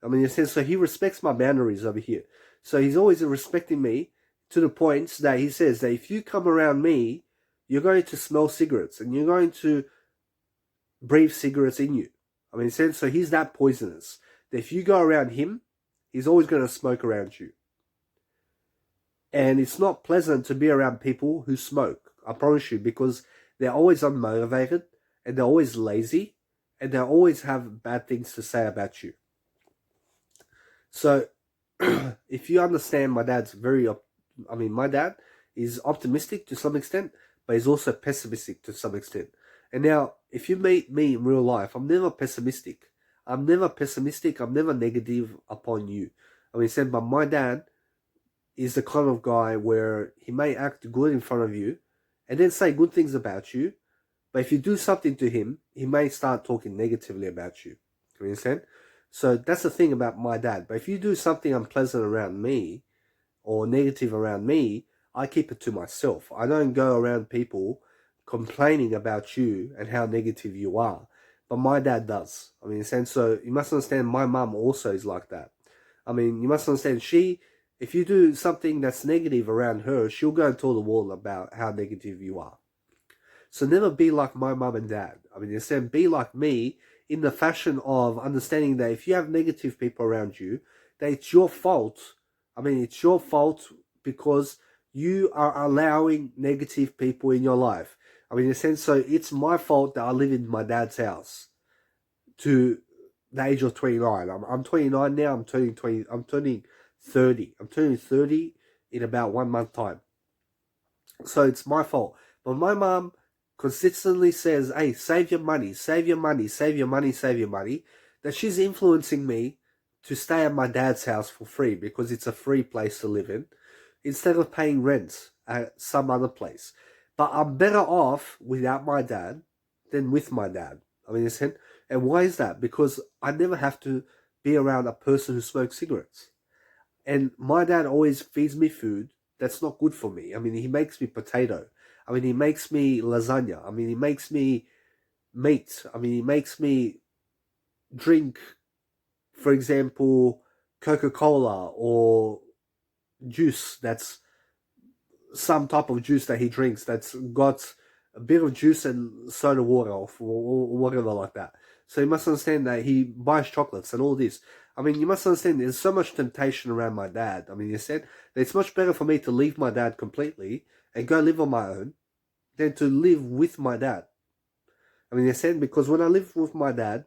I mean, you understand? So he respects my boundaries over here. So he's always respecting me to the point that he says that if you come around me, you're going to smell cigarettes and you're going to breathe cigarettes in you. I mean, so he's that poisonous that if you go around him, he's always going to smoke around you. And it's not pleasant to be around people who smoke, I promise you, because they're always unmotivated and they're always lazy and they always have bad things to say about you. So if you understand, my dad is optimistic to some extent, but he's also pessimistic to some extent. And now, if you meet me in real life, I'm never pessimistic. I'm never negative upon you. I mean, said, but my dad is the kind of guy where he may act good in front of you and then say good things about you, but if you do something to him, he may start talking negatively about you. You understand? So that's the thing about my dad. But if you do something unpleasant around me or negative around me, I keep it to myself. I don't go around people complaining about you and how negative you are. But my dad does. I mean, in a sense, so you must understand my mum also is like that. I mean, you must understand if you do something that's negative around her, she'll go and tell the world about how negative you are. So never be like my mum and dad. I mean, instead be like me in the fashion of understanding that if you have negative people around you, that it's your fault. I mean, it's your fault because you are allowing negative people in your life. I mean, in a sense, so it's my fault that I live in my dad's house to the age of 29. I'm 29 now. I'm turning 20. I'm turning 30. I'm turning 30 in about 1 month time. So it's my fault. But my mum consistently says, hey, save your money, save your money, save your money, save your money. That she's influencing me to stay at my dad's house for free because it's a free place to live in instead of paying rent at some other place. But I'm better off without my dad than with my dad. I mean, and why is that? Because I never have to be around a person who smokes cigarettes. And my dad always feeds me food that's not good for me. I mean, he makes me potato. I mean, he makes me lasagna. I mean, he makes me meat. I mean, he makes me drink, for example, Coca-Cola or juice that's some type of juice that he drinks that's got a bit of juice and soda water or whatever like that. So you must understand that he buys chocolates and all this. I mean, you must understand there's so much temptation around my dad. I mean, you said that it's much better for me to leave my dad completely and go live on my own than to live with my dad. I mean, you said because when I live with my dad,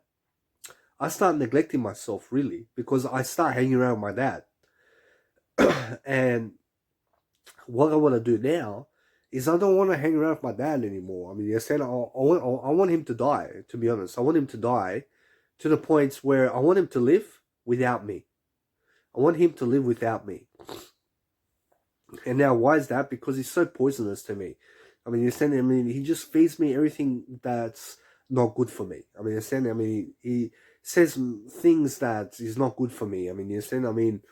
I start neglecting myself really because I start hanging around my dad. And what I want to do now is I don't want to hang around with my dad anymore. I mean, you said I want him to die, to be honest. I want him to die to the point where I want him to live without me. I want him to live without me. And now, why is that? Because he's so poisonous to me. I mean, he just feeds me everything that's not good for me. I mean, he says things that is not good for me. I mean,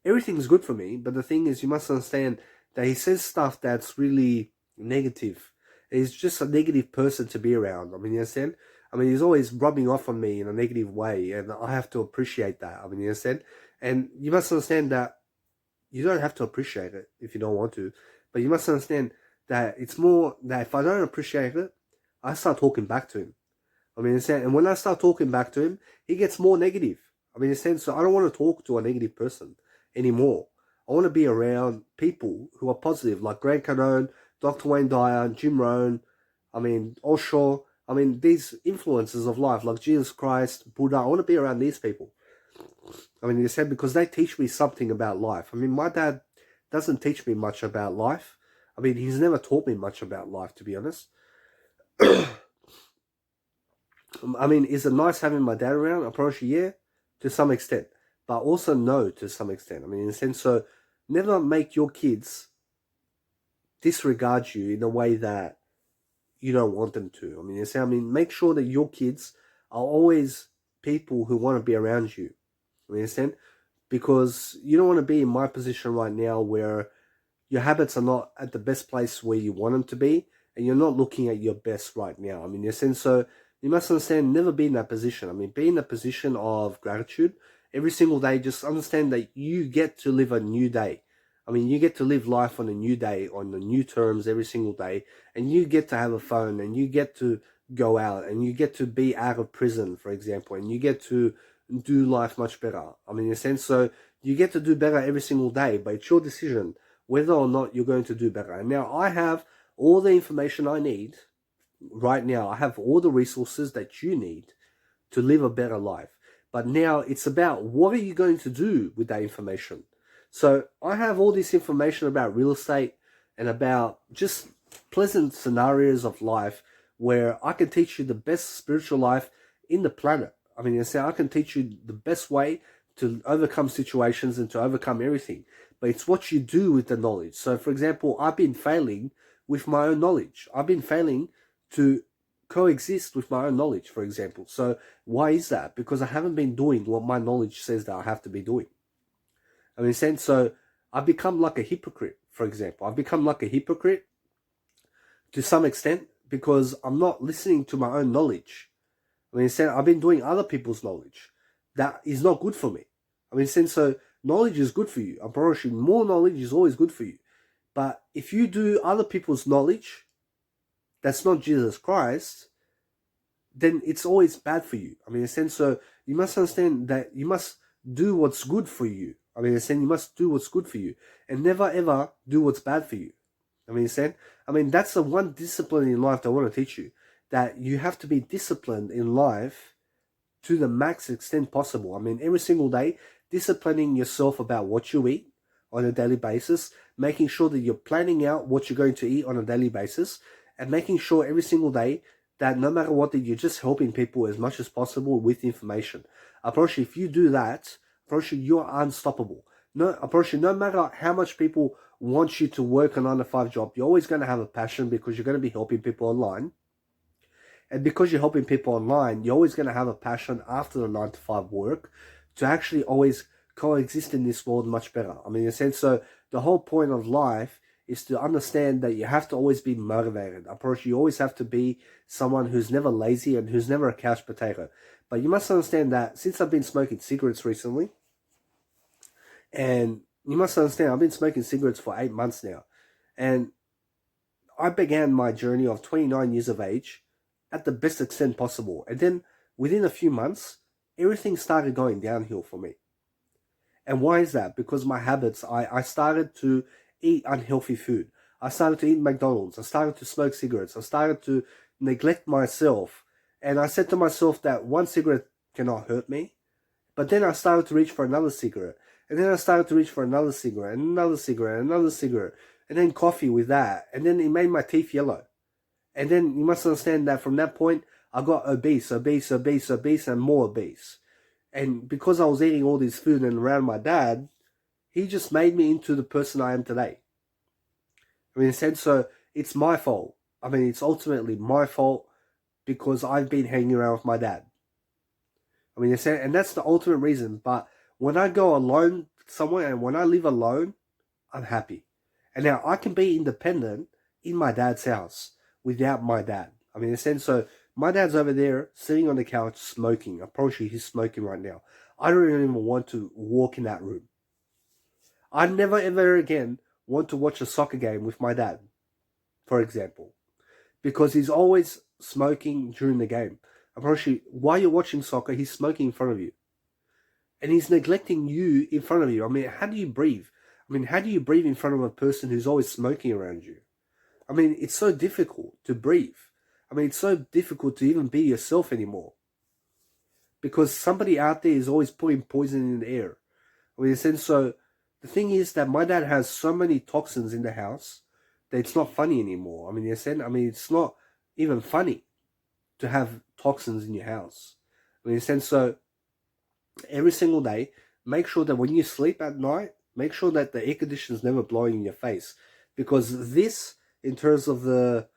everything's good for me, but the thing is, you must understand that he says stuff that's really negative. He's just a negative person to be around. I mean, you understand? I mean, he's always rubbing off on me in a negative way, and I have to appreciate that. I mean, you understand? And you must understand that you don't have to appreciate it if you don't want to, but you must understand that it's more that if I don't appreciate it, I start talking back to him. I mean, and when I start talking back to him, he gets more negative. I mean, so I don't want to talk to a negative person anymore. I want to be around people who are positive, like Grant Cardone, Dr. Wayne Dyer, Jim Rohn, I mean, Osho. I mean, these influences of life, like Jesus Christ, Buddha. I want to be around these people. I mean, you said because they teach me something about life. I mean, my dad doesn't teach me much about life. I mean, he's never taught me much about life, to be honest. I mean, is it nice having my dad around? I promise you, yeah, to some extent. But also no to some extent. I mean, in a sense, so never make your kids disregard you in a way that you don't want them to. I mean, make sure that your kids are always people who want to be around you. You understand? Because you don't want to be in my position right now where your habits are not at the best place where you want them to be, and you're not looking at your best right now. I mean, in a sense, so you must understand, never be in that position. I mean, be in a position of gratitude every single day. Just understand that you get to live a new day. I mean, you get to live life on a new day, on the new terms every single day, and you get to have a phone, and you get to go out, and you get to be out of prison, for example, and you get to do life much better. I mean, in a sense, so you get to do better every single day, but it's your decision whether or not you're going to do better. And now I have all the information I need right now. I have all the resources that you need to live a better life. But now it's about what are you going to do with that information? So I have all this information about real estate and about just pleasant scenarios of life where I can teach you the best spiritual life in the planet. I mean, I can teach you the best way to overcome situations and to overcome everything. But it's what you do with the knowledge. So, for example, I've been failing with my own knowledge. I've been failing to coexist with my own knowledge, for example. So why is that? Because I haven't been doing what my knowledge says that I have to be doing. I mean, in a sense, so I've become like a hypocrite, for example. I've become like a hypocrite to some extent because I'm not listening to my own knowledge. I mean, in a sense, I've been doing other people's knowledge. That is not good for me. I mean, in a sense, so knowledge is good for you. I'm promising more knowledge is always good for you. But if you do other people's knowledge, that's not Jesus Christ, then it's always bad for you. I mean, in a sense, so you must understand that you must do what's good for you. I mean, in a sense, you must do what's good for you and never ever do what's bad for you. I mean, that's the one discipline in life that I want to teach you, that you have to be disciplined in life to the max extent possible. I mean, every single day, disciplining yourself about what you eat on a daily basis, making sure that you're planning out what you're going to eat on a daily basis, and making sure every single day that no matter what, that you're just helping people as much as possible with information. I promise you, if you do that, I promise you, you're unstoppable. I promise you, no matter how much people want you to work a 9-to-5 job, you're always going to have a passion because you're going to be helping people online. And because you're helping people online, you're always going to have a passion after the 9-to-5 work to actually always coexist in this world much better. I mean, in a sense, so the whole point of life is to understand that you have to always be motivated. I promise you always have to be someone who's never lazy and who's never a couch potato. But you must understand that since I've been smoking cigarettes recently, and you must understand I've been smoking cigarettes for 8 months now, and I began my journey of 29 years of age at the best extent possible. And then within a few months, everything started going downhill for me. And why is that? Because my habits, I started to eat unhealthy food. I started to eat McDonald's. I started to smoke cigarettes. I started to neglect myself. And I said to myself that one cigarette cannot hurt me. But then I started to reach for another cigarette. And then I started to reach for another cigarette, and another cigarette, and another cigarette. And then coffee with that. And then it made my teeth yellow. And then you must understand that from that point, I got obese, and more obese. And because I was eating all this food and around my dad, he just made me into the person I am today. I mean, in a sense, so it's my fault. I mean, it's ultimately my fault because I've been hanging around with my dad. I mean, and that's the ultimate reason. But when I go alone somewhere and when I live alone, I'm happy. And now I can be independent in my dad's house without my dad. I mean, in a sense, so my dad's over there sitting on the couch smoking. I promise you he's smoking right now. I don't even want to walk in that room. I never ever again want to watch a soccer game with my dad, for example, because he's always smoking during the game. I promise you, while you're watching soccer, he's smoking in front of you. And he's neglecting you in front of you. I mean, how do you breathe? I mean, how do you breathe in front of a person who's always smoking around you? I mean, it's so difficult to breathe. I mean, it's so difficult to even be yourself anymore. Because somebody out there is always putting poison in the air. I mean, in a sense, so the thing is that my dad has so many toxins in the house that it's not funny anymore. I mean, in a sense, it's not even funny to have toxins in your house. I mean, in a sense, so every single day, make sure that when you sleep at night, make sure that the air conditioner is never blowing in your face. Because this, in terms of the,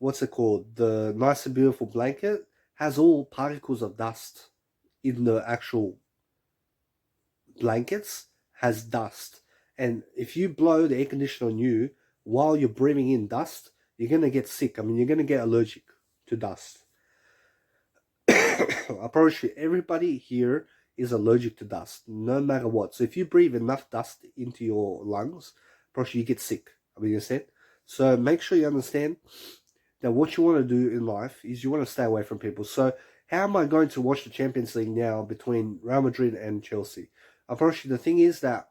the nice and beautiful blanket, has all particles of dust in the actual blankets, has dust. And if you blow the air conditioner on you while you're breathing in dust, you're going to get sick. I mean, you're going to get allergic to dust. I promise you, everybody here is allergic to dust, no matter what. So if you breathe enough dust into your lungs, I promise you get sick. I mean, you said. So make sure you understand that what you want to do in life is you want to stay away from people. So how am I going to watch the Champions League now between Real Madrid and Chelsea? I promise you, the thing is that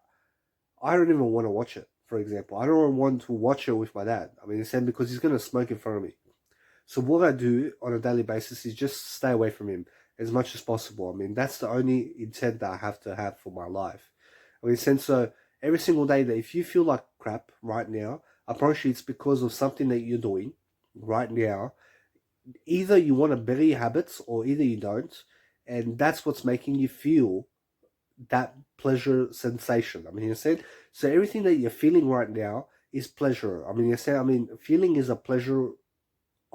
I don't even want to watch it, for example. I don't want to watch it with my dad. I mean, because he's going to smoke in front of me. So what I do on a daily basis is just stay away from him as much as possible. I mean, that's the only intent that I have to have for my life. I mean, so every single day that if you feel like crap right now, I promise you it's because of something that you're doing right now. Either you want to better your habits or either you don't. And that's what's making you feel that pleasure sensation. I mean, you said, so everything that you're feeling right now is pleasure. I mean, you said, feeling is a pleasure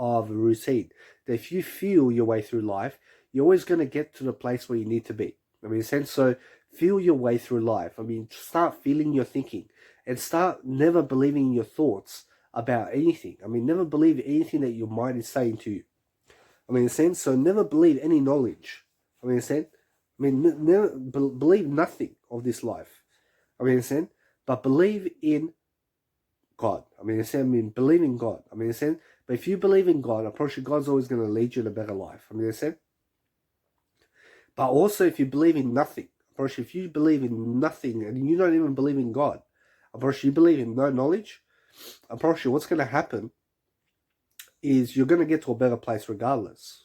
of a routine. That if you feel your way through life, you're always going to get to the place where you need to be. I mean, in a sense, so feel your way through life. I mean, start feeling your thinking and start never believing your thoughts about anything. I mean, never believe anything that your mind is saying to you. I mean, in a sense, so never believe any knowledge. I mean, in a sense, I mean, never believe nothing of this life. I mean, in a sense, but believe in God. I mean, in a sense, believe in God. I mean, in a sense, but if you believe in God, I promise you, God's always going to lead you to a better life. I mean, in a sense, but also if you believe in nothing, I promise you, if you believe in nothing and you don't even believe in God, I promise you, you believe in no knowledge, I promise you, what's going to happen is you're going to get to a better place regardless.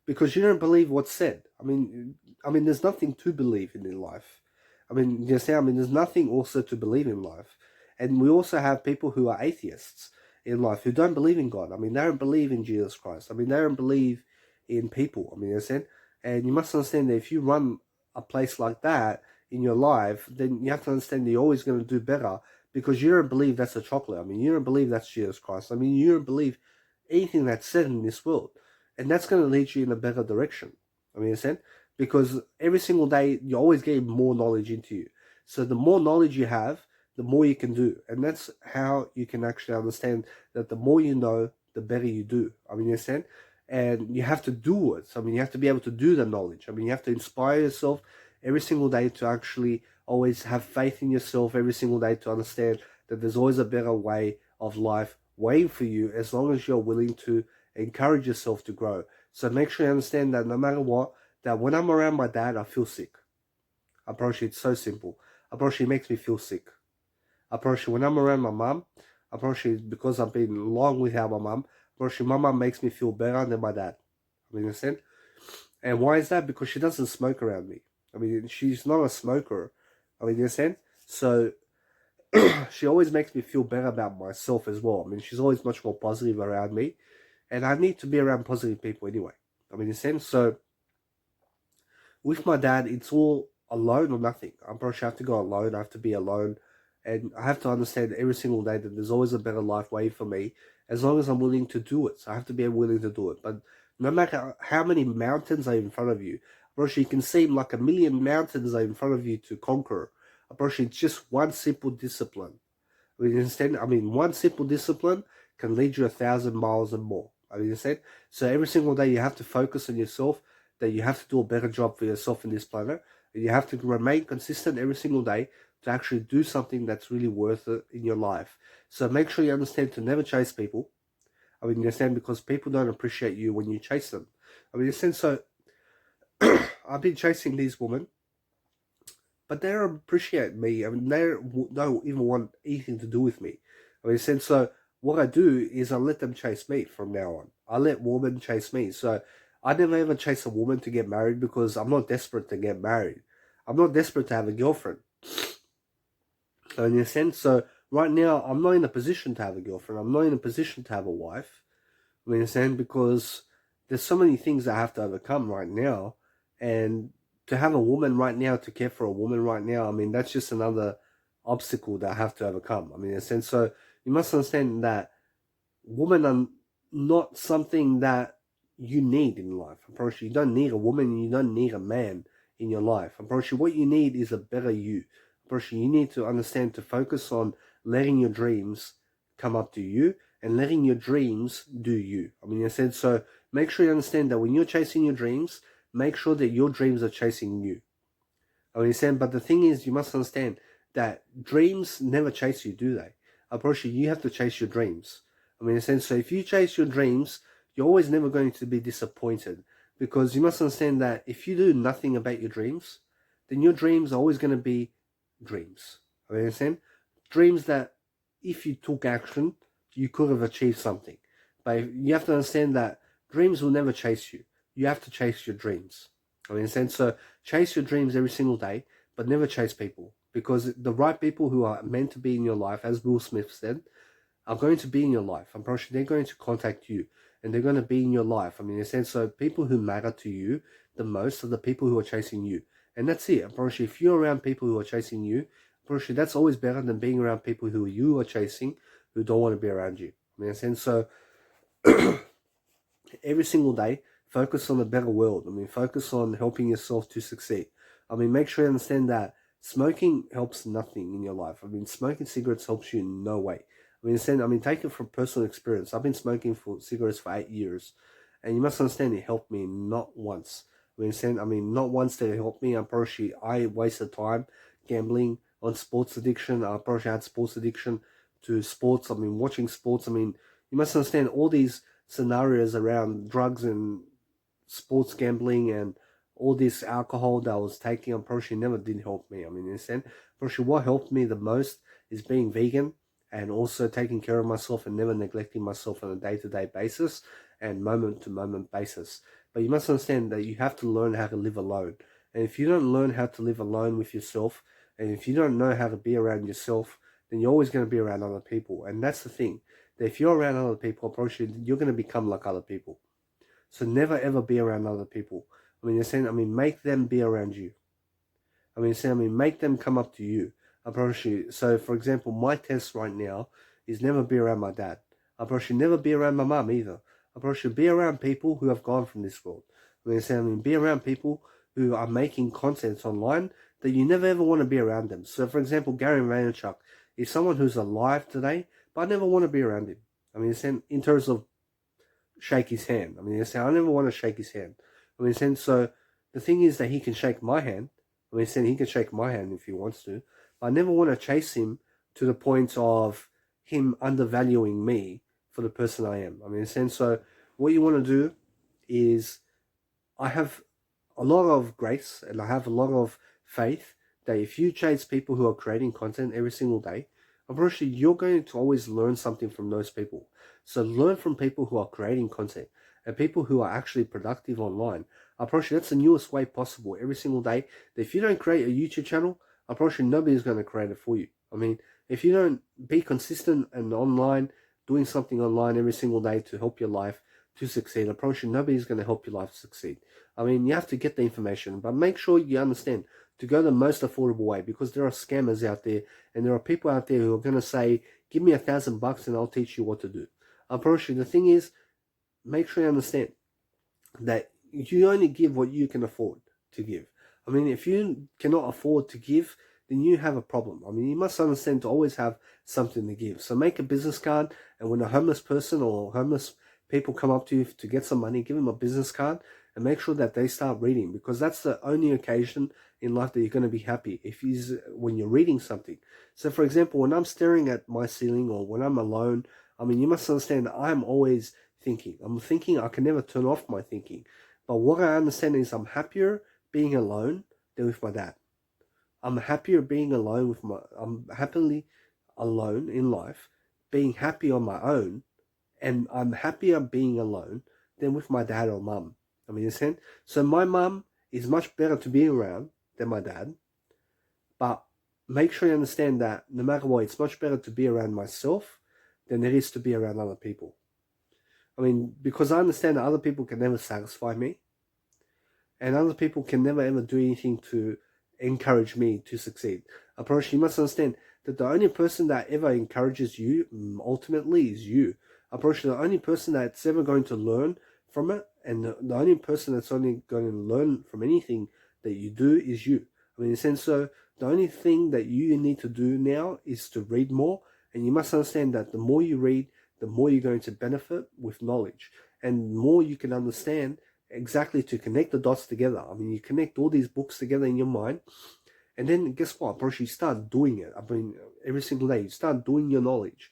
Because you don't believe what's said. I mean, there's nothing to believe in life. I mean, you say, there's nothing also to believe in life. And we also have people who are atheists in life who don't believe in God. I mean, they don't believe in Jesus Christ. I mean, they don't believe in people. I mean, you understand? And you must understand that if you run a place like that in your life, then you have to understand that you're always going to do better because you don't believe that's a chocolate. I mean, you don't believe that's Jesus Christ. I mean, you don't believe anything that's said in this world. And that's going to lead you in a better direction. I mean, you understand? Because every single day, you're always getting more knowledge into you. So the more knowledge you have, the more you can do. And that's how you can actually understand that the more you know, the better you do. I mean, you understand? And you have to do it. I mean, you have to be able to do the knowledge. I mean, you have to inspire yourself every single day to actually always have faith in yourself every single day to understand that there's always a better way of life waiting for you as long as you're willing to encourage yourself to grow. So make sure you understand that no matter what, that when I'm around my dad, I feel sick. I promise you, it's so simple. I promise you, it makes me feel sick. I promise you, when I'm around my mum, I promise you, because I've been long without my mum, I promise you, my mum makes me feel better than my dad. I mean, you understand? And why is that? Because she doesn't smoke around me. I mean, she's not a smoker. I mean, you understand? So she always makes me feel better about myself as well. I mean, she's always much more positive around me. And I need to be around positive people anyway. I mean, in a sense, so with my dad, it's all alone or nothing. I'm probably have to go alone. I have to be alone. And I have to understand every single day that there's always a better life waiting for me as long as I'm willing to do it. So I have to be willing to do it. But no matter how many mountains are in front of you, Roshi, you can seem like a million mountains are in front of you to conquer. Roshi, it's just one simple discipline. I mean, instead, one simple discipline can lead you 1,000 miles and more. I mean, understand? So every single day you have to focus on yourself, that you have to do a better job for yourself in this planet, and you have to remain consistent every single day to actually do something that's really worth it in your life. So make sure you understand to never chase people. I mean, you understand, because people don't appreciate you when you chase them. I mean, you understand, so I've been chasing these women, but they don't appreciate me. I mean, they don't even want anything to do with me. I mean, so what I do is I let them chase me from now on. I let women chase me. So I never ever chase a woman to get married because I'm not desperate to get married. I'm not desperate to have a girlfriend. So in a sense, so right now I'm not in a position to have a girlfriend. I'm not in a position to have a wife. I mean, because there's so many things I have to overcome right now, and to have a woman right now, to care for a woman right now, I mean, that's just another obstacle that I have to overcome. I mean, in a sense, so you must understand that women are not something that you need in life. I promise you, you don't need a woman, you don't need a man in your life. I promise you, what you need is a better you. I promise you, you need to understand to focus on letting your dreams come up to you and letting your dreams do you. I mean, in a sense, so make sure you understand that when you're chasing your dreams, make sure that your dreams are chasing you. I mean, but the thing is, you must understand that dreams never chase you, do they? I promise you, you have to chase your dreams. I mean, in a sense, so if you chase your dreams, you're always never going to be disappointed, because you must understand that if you do nothing about your dreams, then your dreams are always going to be dreams. I mean, understand? Dreams that if you took action, you could have achieved something. But you have to understand that dreams will never chase you. You have to chase your dreams. I mean, in a sense, so chase your dreams every single day, but never chase people. Because the right people who are meant to be in your life, as Will Smith said, are going to be in your life. I'm pretty sure they're going to contact you, and they're going to be in your life. I mean, in a sense, so people who matter to you the most are the people who are chasing you. And that's it. I'm pretty sure if you're around people who are chasing you, I'm pretty sure that's always better than being around people who you are chasing, who don't want to be around you. I mean, in a sense, so every single day, focus on a better world. I mean, focus on helping yourself to succeed. I mean, make sure you understand that smoking helps nothing in your life. I mean, smoking cigarettes helps you in no way. I mean, take it from personal experience. I've been smoking for cigarettes for 8 years, and you must understand it helped me not once. Not once did it help me. I wasted time gambling on sports addiction. I probably had sports addiction to sports. I mean, watching sports. I mean, you must understand all these scenarios around drugs and sports gambling and all this alcohol that I was taking. Unfortunately, never did help me. I mean, unfortunately, what helped me the most is being vegan and also taking care of myself and never neglecting myself on a day-to-day basis and moment-to-moment basis. But you must understand that you have to learn how to live alone. And if you don't learn how to live alone with yourself, and if you don't know how to be around yourself, then you're always going to be around other people. And that's the thing, that if you're around other people, appropriately, you're going to become like other people. So never ever be around other people. Make them be around you. Make them come up to you. So, for example, my test right now is never be around my dad. Never be around my mum either. Be around people who have gone from this world. Be around people who are making content online that you never ever want to be around them. So, for example, Gary Vaynerchuk is someone who's alive today, but I never want to be around him. In terms of shake his hand. I never want to shake his hand. So the thing is that he can shake my hand. He can shake my hand if he wants to. But I never want to chase him to the point of him undervaluing me for the person I am. So what you want to do is, I have a lot of grace and I have a lot of faith that if you chase people who are creating content every single day, unfortunately, you're going to always learn something from those people. So learn from people who are creating content and people who are actually productive online. Unfortunately, that's the newest way possible every single day. If you don't create a YouTube channel, unfortunately, nobody's going to create it for you. If you don't be consistent and online, doing something online every single day to help your life to succeed, unfortunately, nobody's going to help your life succeed. You have to get the information, but make sure you understand to go the most affordable way, because there are scammers out there and there are people out there who are going to say, give me $1,000 and I'll teach you what to do. Unfortunately, the thing is, make sure you understand that you only give what you can afford to give. If you cannot afford to give, then you have a problem. You must understand to always have something to give. So make a business card, and when a homeless person or homeless people come up to you to get some money, give them a business card and make sure that they start reading, because that's the only occasion in life that you're going to be happy, when you're reading something. So, for example, when I'm staring at my ceiling or when I'm alone, you must understand that I'm always thinking. I'm thinking. I can never turn off my thinking. But what I understand is I'm happier being alone than with my dad. I'm happier being alone I'm happily alone in life, being happy on my own, and I'm happier being alone than with my dad or mum. So my mum is much better to be around than my dad, but make sure you understand that no matter what, it's much better to be around myself than it is to be around other people. Because I understand that other people can never satisfy me, and other people can never ever do anything to encourage me to succeed. You must understand that the only person that ever encourages you ultimately is you. The only person that's ever going to learn from it, and the only person that's only going to learn from anything that you do is you. So the only thing that you need to do now is to read more, and you must understand that the more you read, the more you're going to benefit with knowledge, and the more you can understand exactly to connect the dots together. You connect all these books together in your mind, and then guess what? You start doing it. Every single day, you start doing your knowledge.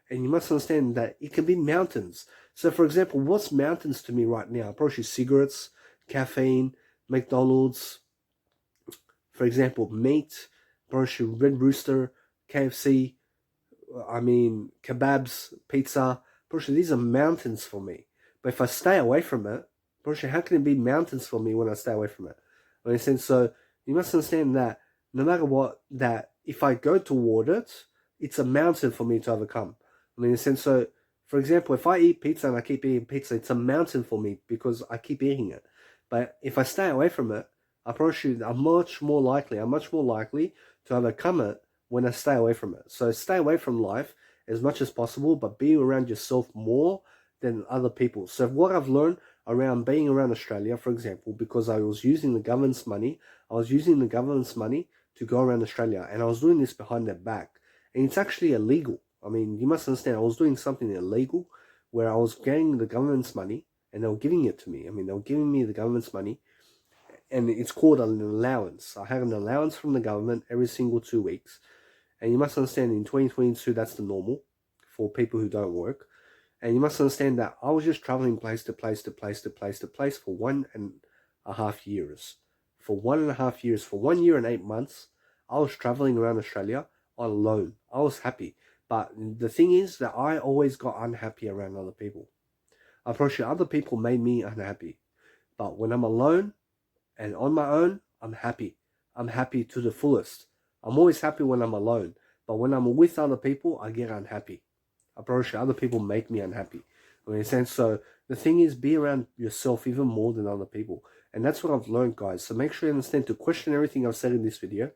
And you must understand that it can be mountains. So, for example, what's mountains to me right now? Probably cigarettes, caffeine, McDonald's, for example, meat, probably Red Rooster, KFC, kebabs, pizza. Probably these are mountains for me. But if I stay away from it, probably how can it be mountains for me when I stay away from it? So you must understand that no matter what, that if I go toward it, it's a mountain for me to overcome. So, for example, if I eat pizza and I keep eating pizza, it's a mountain for me because I keep eating it. But if I stay away from it, I'm much more likely to overcome it when I stay away from it. So stay away from life as much as possible, but be around yourself more than other people. So what I've learned around being around Australia, for example, because I was using the government's money, to go around Australia, and I was doing this behind their back, and it's actually illegal. I mean, you must understand, I was doing something illegal where I was getting the government's money and they were giving it to me. I mean, they were giving me the government's money, and it's called an allowance. I had an allowance from the government every single 2 weeks. And you must understand, in 2022, that's the normal for people who don't work. And you must understand that I was just traveling place to place to place to place to place for 1.5 years. For 1.5 years, for 1 year and 8 months, I was traveling around Australia on loan. I was happy. But the thing is that I always got unhappy around other people. I promise you, other people made me unhappy. But when I'm alone and on my own, I'm happy. I'm happy to the fullest. I'm always happy when I'm alone. But when I'm with other people, I get unhappy. I promise you, other people make me unhappy. In a sense, so the thing is, be around yourself even more than other people. And that's what I've learned, guys. So make sure you understand to question everything I've said in this video.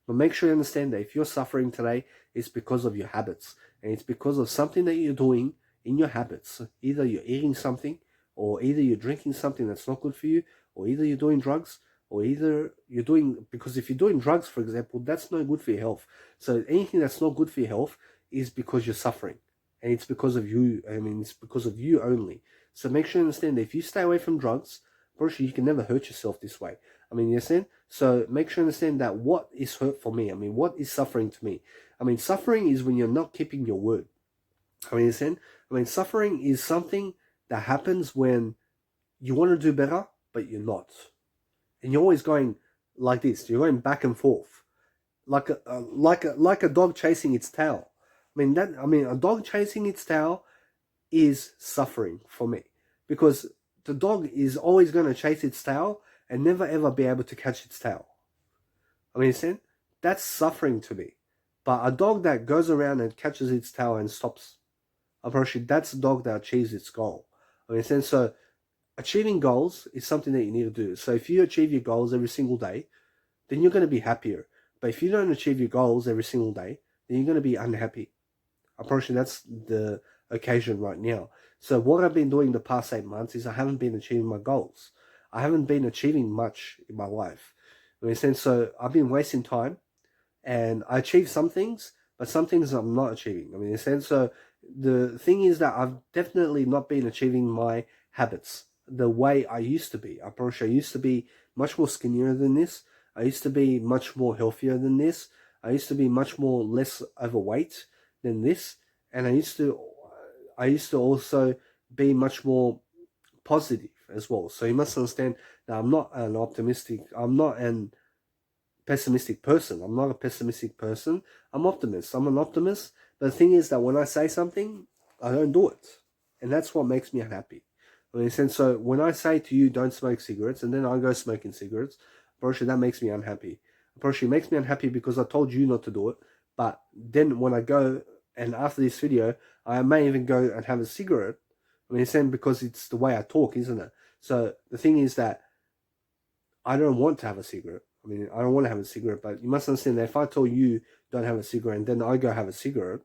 But make sure you understand that if you're suffering today, it's because of your habits. And it's because of something that you're doing in your habits. Either you're eating something, or either you're drinking something that's not good for you, or either you're doing drugs, or either you're doing, because if you're doing drugs, for example, that's not good for your health. So anything that's not good for your health is because you're suffering. And it's because of you. I mean, it's because of you only. So make sure you understand that if you stay away from drugs, firstly, you can never hurt yourself this way. I mean, you understand? So make sure you understand that what is hurt for me. I mean, what is suffering to me? I mean, suffering is when you're not keeping your word. I mean, you understand? I mean, suffering is something that happens when you want to do better, but you're not. And you're always going like this. You're going back and forth, like a dog chasing its tail. I mean, a dog chasing its tail is suffering for me, because the dog is always going to chase its tail and never ever be able to catch its tail. I mean, see, that's suffering to me. But a dog that goes around and catches its tail and stops, approaching, that's a dog that achieves its goal. I mean, so achieving goals is something that you need to do. So if you achieve your goals every single day, then you're going to be happier. But if you don't achieve your goals every single day, then you're going to be unhappy. Approaching, that's the occasion right now. So what I've been doing the past 8 months is I haven't been achieving my goals. I haven't been achieving much in my life. I mean, so I've been wasting time, and I achieve some things, but some things I'm not achieving. I mean, in a sense, so the thing is that I've definitely not been achieving my habits the way I used to be. I promise you, I used to be much more skinnier than this. I used to be much more healthier than this. I used to be much more less overweight than this, and I used to also be much more positive as well. So you must understand that I'm not an pessimistic person. I'm not a pessimistic person. I'm optimist. I'm an optimist. But the thing is that when I say something, I don't do it, and that's what makes me unhappy. I mean, so when I say to you, don't smoke cigarettes, and then I go smoking cigarettes, Portia, that makes me unhappy. Portia, it makes me unhappy because I told you not to do it. But then when I go, and after this video, I may even go and have a cigarette. I mean, it's because it's the way I talk, isn't it? So the thing is that I don't want to have a cigarette. I mean, I don't want to have a cigarette, but you must understand that if I tell you don't have a cigarette and then I go have a cigarette,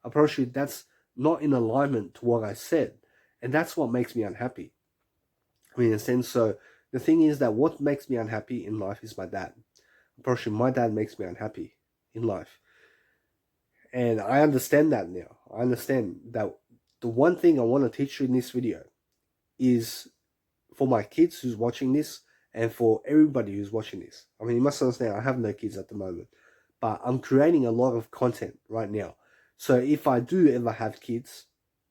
I promise you that's not in alignment to what I said. And that's what makes me unhappy. I mean, in a sense, so the thing is that what makes me unhappy in life is my dad. I promise you, my dad makes me unhappy in life. And I understand that now. I understand that the one thing I want to teach you in this video is for my kids who's watching this and for everybody who's watching this. I mean, you must understand, I have no kids at the moment, but I'm creating a lot of content right now. So if I do ever have kids,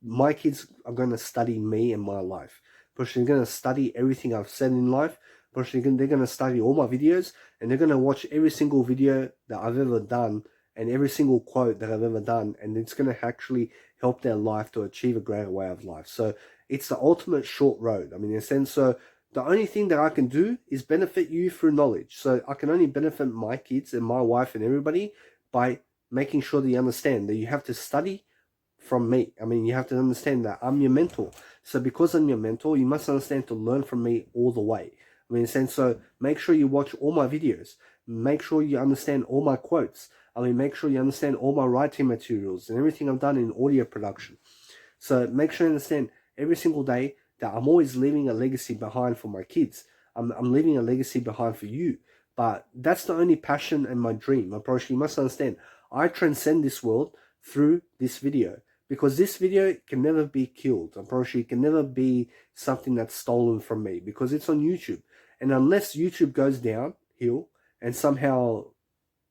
my kids are going to study me and my life. But they're going to study everything I've said in life. But they're going to study all my videos, and they're going to watch every single video that I've ever done and every single quote that I've ever done, and it's going to actually help their life to achieve a greater way of life. So it's the ultimate short road. I mean, in a sense, so the only thing that I can do is benefit you through knowledge. So I can only benefit my kids and my wife and everybody by making sure that you understand that you have to study from me. I mean, you have to understand that I'm your mentor. So because I'm your mentor, you must understand to learn from me all the way. I mean, in a sense, so make sure you watch all my videos. Make sure you understand all my quotes. I mean, make sure you understand all my writing materials and everything I've done in audio production. So make sure you understand every single day that I'm always leaving a legacy behind for my kids. I'm leaving a legacy behind for you. But that's the only passion and my dream. Approach, you must understand, I transcend this world through this video, because this video can never be killed. Approach, it can never be something that's stolen from me, because it's on YouTube. And unless YouTube goes downhill and somehow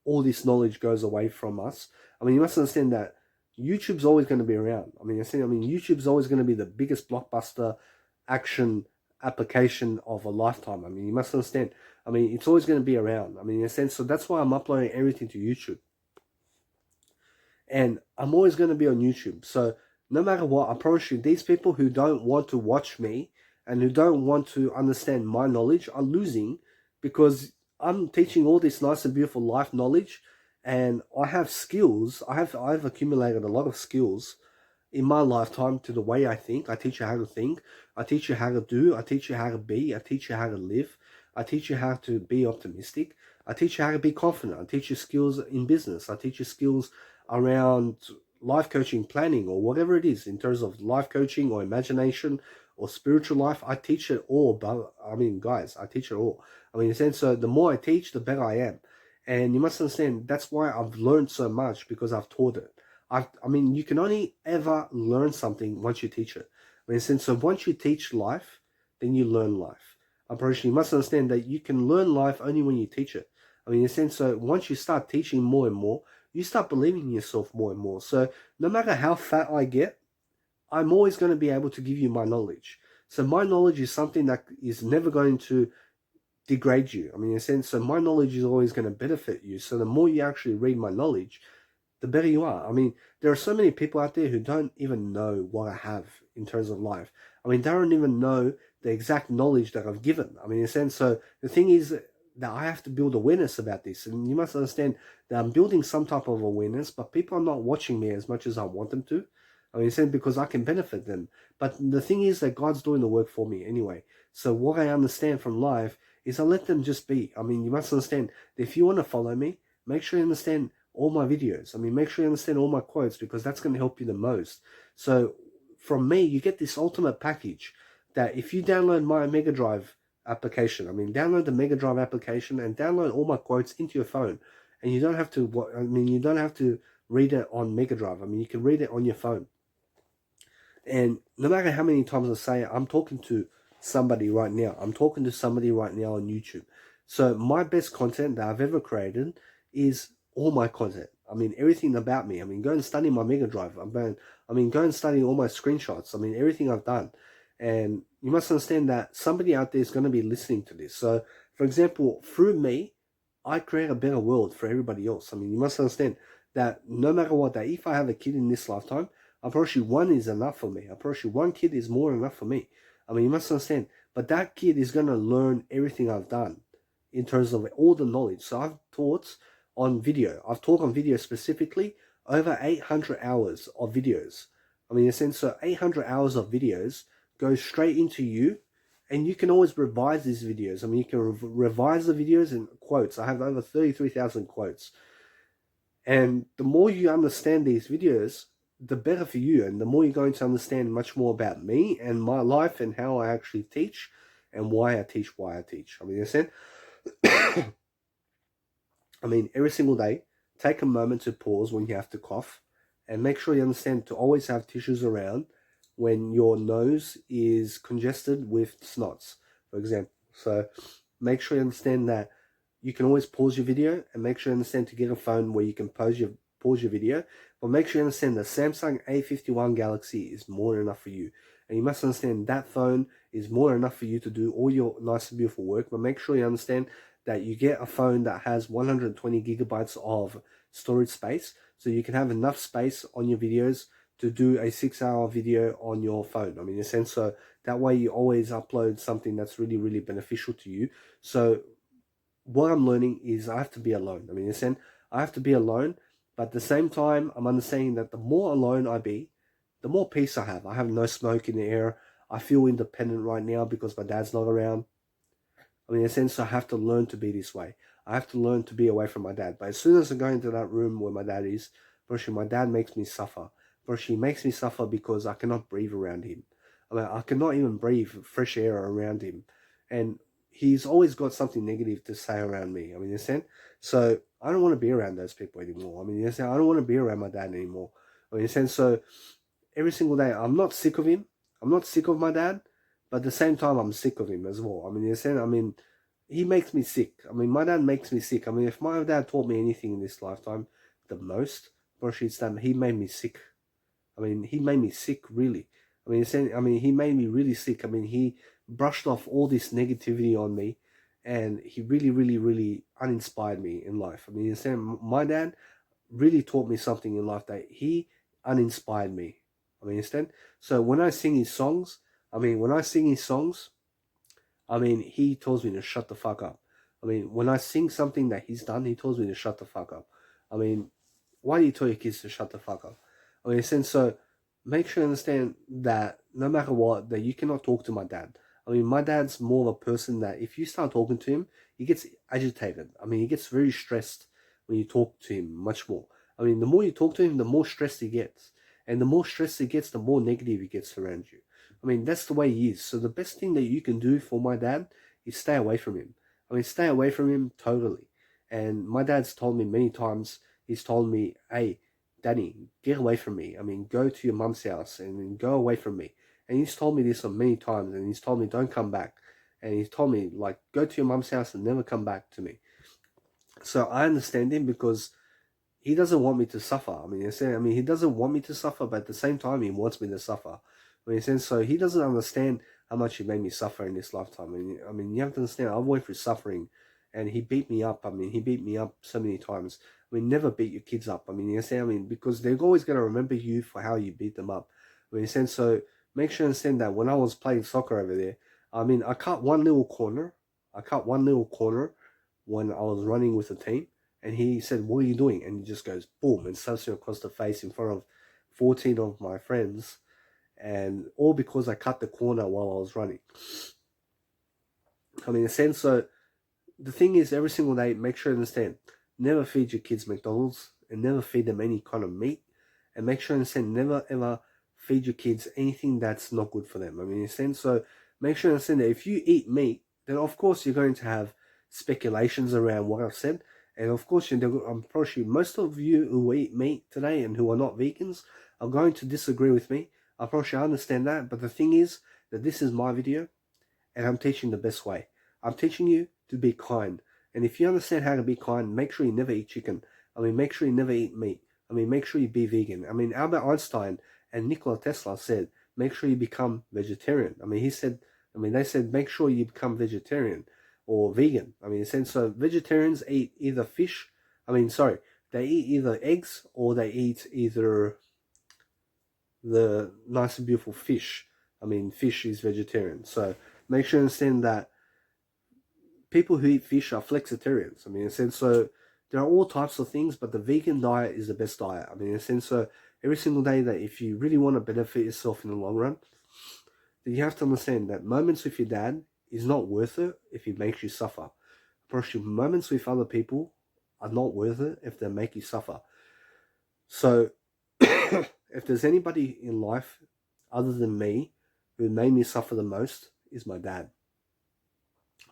all this knowledge goes away from us, I mean, you must understand that YouTube's always going to be around. I mean, YouTube's always going to be the biggest blockbuster action application of a lifetime. I mean, you must understand. I mean, it's always going to be around. I mean, in a sense, so that's why I'm uploading everything to YouTube. And I'm always going to be on YouTube. So no matter what, I promise you, these people who don't want to watch me and who don't want to understand my knowledge are losing, because I'm teaching all this nice and beautiful life knowledge, and I have skills. I've accumulated a lot of skills in my lifetime to the way I think. I teach you how to think. I teach you how to do. I teach you how to be. I teach you how to live. I teach you how to be optimistic. I teach you how to be confident. I teach you skills in business. I teach you skills around life coaching, planning, or whatever it is in terms of life coaching or imagination or spiritual life. I teach it all. But I mean, guys, I teach it all. I mean, in a sense, so the more I teach, the better I am. And you must understand, that's why I've learned so much, because I've taught it. I mean, you can only ever learn something once you teach it. I mean, since so once you teach life, then you learn life. I'm pretty sure you must understand that you can learn life only when you teach it. I mean, in a sense, so once you start teaching more and more, you start believing in yourself more and more. So no matter how fat I get, I'm always going to be able to give you my knowledge. So my knowledge is something that is never going to degrade you. I mean, in a sense, so my knowledge is always going to benefit you. So the more you actually read my knowledge, the better you are. I mean, there are so many people out there who don't even know what I have in terms of life. I mean, they don't even know the exact knowledge that I've given. I mean, in a sense, so the thing is that I have to build awareness about this. And you must understand that I'm building some type of awareness, but people are not watching me as much as I want them to. I mean, saying because I can benefit them. But the thing is that God's doing the work for me anyway. So what I understand from life is I let them just be. I mean, you must understand that if you want to follow me, make sure you understand all my videos. I mean, make sure you understand all my quotes, because that's going to help you the most. So from me, you get this ultimate package that if you download my Mega Drive application, I mean, download the Mega Drive application and download all my quotes into your phone. And you don't have to, you don't have to read it on Mega Drive. I mean, you can read it on your phone. And no matter how many times I say it, I'm talking to somebody right now. I'm talking to somebody right now on YouTube. So my best content that I've ever created is all my content. I mean, everything about me. I mean, go and study my Mega Drive. Go and study all my screenshots. I mean, everything I've done. And you must understand that somebody out there is going to be listening to this. So, for example, through me, I create a better world for everybody else. I mean, you must understand that no matter what, that if I have a kid in this lifetime, I promise you one is enough for me. I promise you one kid is more than enough for me. I mean, you must understand. But that kid is going to learn everything I've done in terms of all the knowledge. So I've taught on video. I've taught on video specifically over 800 hours of videos. I mean, in a sense, so 800 hours of videos go straight into you, and you can always revise these videos. I mean, you can revise the videos in quotes. I have over 33,000 quotes. And the more you understand these videos, the better for you, and the more you're going to understand much more about me and my life and how I actually teach and why I teach. I mean, you understand? I mean, every single day, take a moment to pause when you have to cough, and make sure you understand to always have tissues around when your nose is congested with snots, for example. So make sure you understand that you can always pause your video, and make sure you understand to get a phone where you can pause your video. But make sure you understand the Samsung A51 Galaxy is more than enough for you. And you must understand that phone is more than enough for you to do all your nice and beautiful work. But make sure you understand that you get a phone that has 120 gigabytes of storage space, so you can have enough space on your videos to do a 6-hour video on your phone. I mean, in a sense, so that way you always upload something that's really, really beneficial to you. So what I'm learning is I have to be alone. I mean, in a sense, I have to be alone. But at the same time, I'm understanding that the more alone I be, the more peace I have. I have no smoke in the air. I feel independent right now because my dad's not around. I mean, in a sense, I have to learn to be this way. I have to learn to be away from my dad. But as soon as I go into that room where my dad is, my dad makes me suffer. but he makes me suffer because I cannot breathe around him. I mean, I cannot even breathe fresh air around him, and he's always got something negative to say around me. I mean, you understand? So I don't want to be around those people anymore. I mean, you understand? I don't want to be around my dad anymore. I mean, you understand? So every single day, I'm not sick of him. I'm not sick of my dad, but at the same time, I'm sick of him as well. I mean, you understand? I mean, he makes me sick. I mean, my dad makes me sick. I mean, if my dad taught me anything in this lifetime, the most, he made me sick. I mean, he made me sick, really. I mean, he made me really sick. I mean, he brushed off all this negativity on me, and he really, really, really uninspired me in life. I mean, my dad really taught me something in life that he uninspired me. I mean, understand? So when I sing his songs, he tells me to shut the fuck up. I mean, when I sing something that he's done, he tells me to shut the fuck up. I mean, why do you tell your kids to shut the fuck up? I mean, so make sure you understand that no matter what, that you cannot talk to my dad. I mean, my dad's more of a person that if you start talking to him, he gets agitated. I mean, he gets very stressed when you talk to him much more. I mean, the more you talk to him, the more stressed he gets. And the more stressed he gets, the more negative he gets around you. I mean, that's the way he is. So the best thing that you can do for my dad is stay away from him. I mean, stay away from him totally. And my dad's told me many times, he's told me, hey, Danny, get away from me. I mean, go to your mum's house and go away from me. And he's told me this on many times, and he's told me, don't come back. And he's told me, like, go to your mum's house and never come back to me. So I understand him because he doesn't want me to suffer. I mean, he doesn't want me to suffer, but at the same time, he wants me to suffer. I mean, so he doesn't understand how much he made me suffer in this lifetime. I mean, you have to understand, I went through suffering, and he beat me up. I mean, he beat me up so many times. I mean, never beat your kids up. I mean, you understand? I mean, because they're always going to remember you for how you beat them up. I mean, so make sure you understand that when I was playing soccer over there, I mean, I cut one little corner. When I was running with the team. And he said, what are you doing? And he just goes, boom, and slaps me across the face in front of 14 of my friends. And all because I cut the corner while I was running. I mean, in a sense, so the thing is, every single day, make sure you understand, never feed your kids McDonald's and never feed them any kind of meat. And make sure you understand, never ever feed your kids anything that's not good for them. I mean, in a sense, so make sure you understand that if you eat meat, then of course you're going to have speculations around what I've said. And of course, I'm pretty sure most of you who eat meat today and who are not vegans are going to disagree with me. I probably understand that. But the thing is that this is my video and I'm teaching the best way. I'm teaching you to be kind. And if you understand how to be kind, make sure you never eat chicken. I mean, make sure you never eat meat. I mean, make sure you be vegan. I mean, Albert Einstein and Nikola Tesla said, make sure you become vegetarian. I mean, they said, make sure you become vegetarian or vegan. I mean, so vegetarians eat either fish. They eat either eggs or they eat either the nice and beautiful fish. I mean, fish is vegetarian. So make sure you understand that people who eat fish are flexitarians. I mean, in a sense, so there are all types of things, but the vegan diet is the best diet. I mean, in a sense, so every single day that if you really want to benefit yourself in the long run, then you have to understand that moments with your dad is not worth it if it makes you suffer. Approaching moments with other people are not worth it if they make you suffer. So, if there's anybody in life other than me who made me suffer the most, is my dad.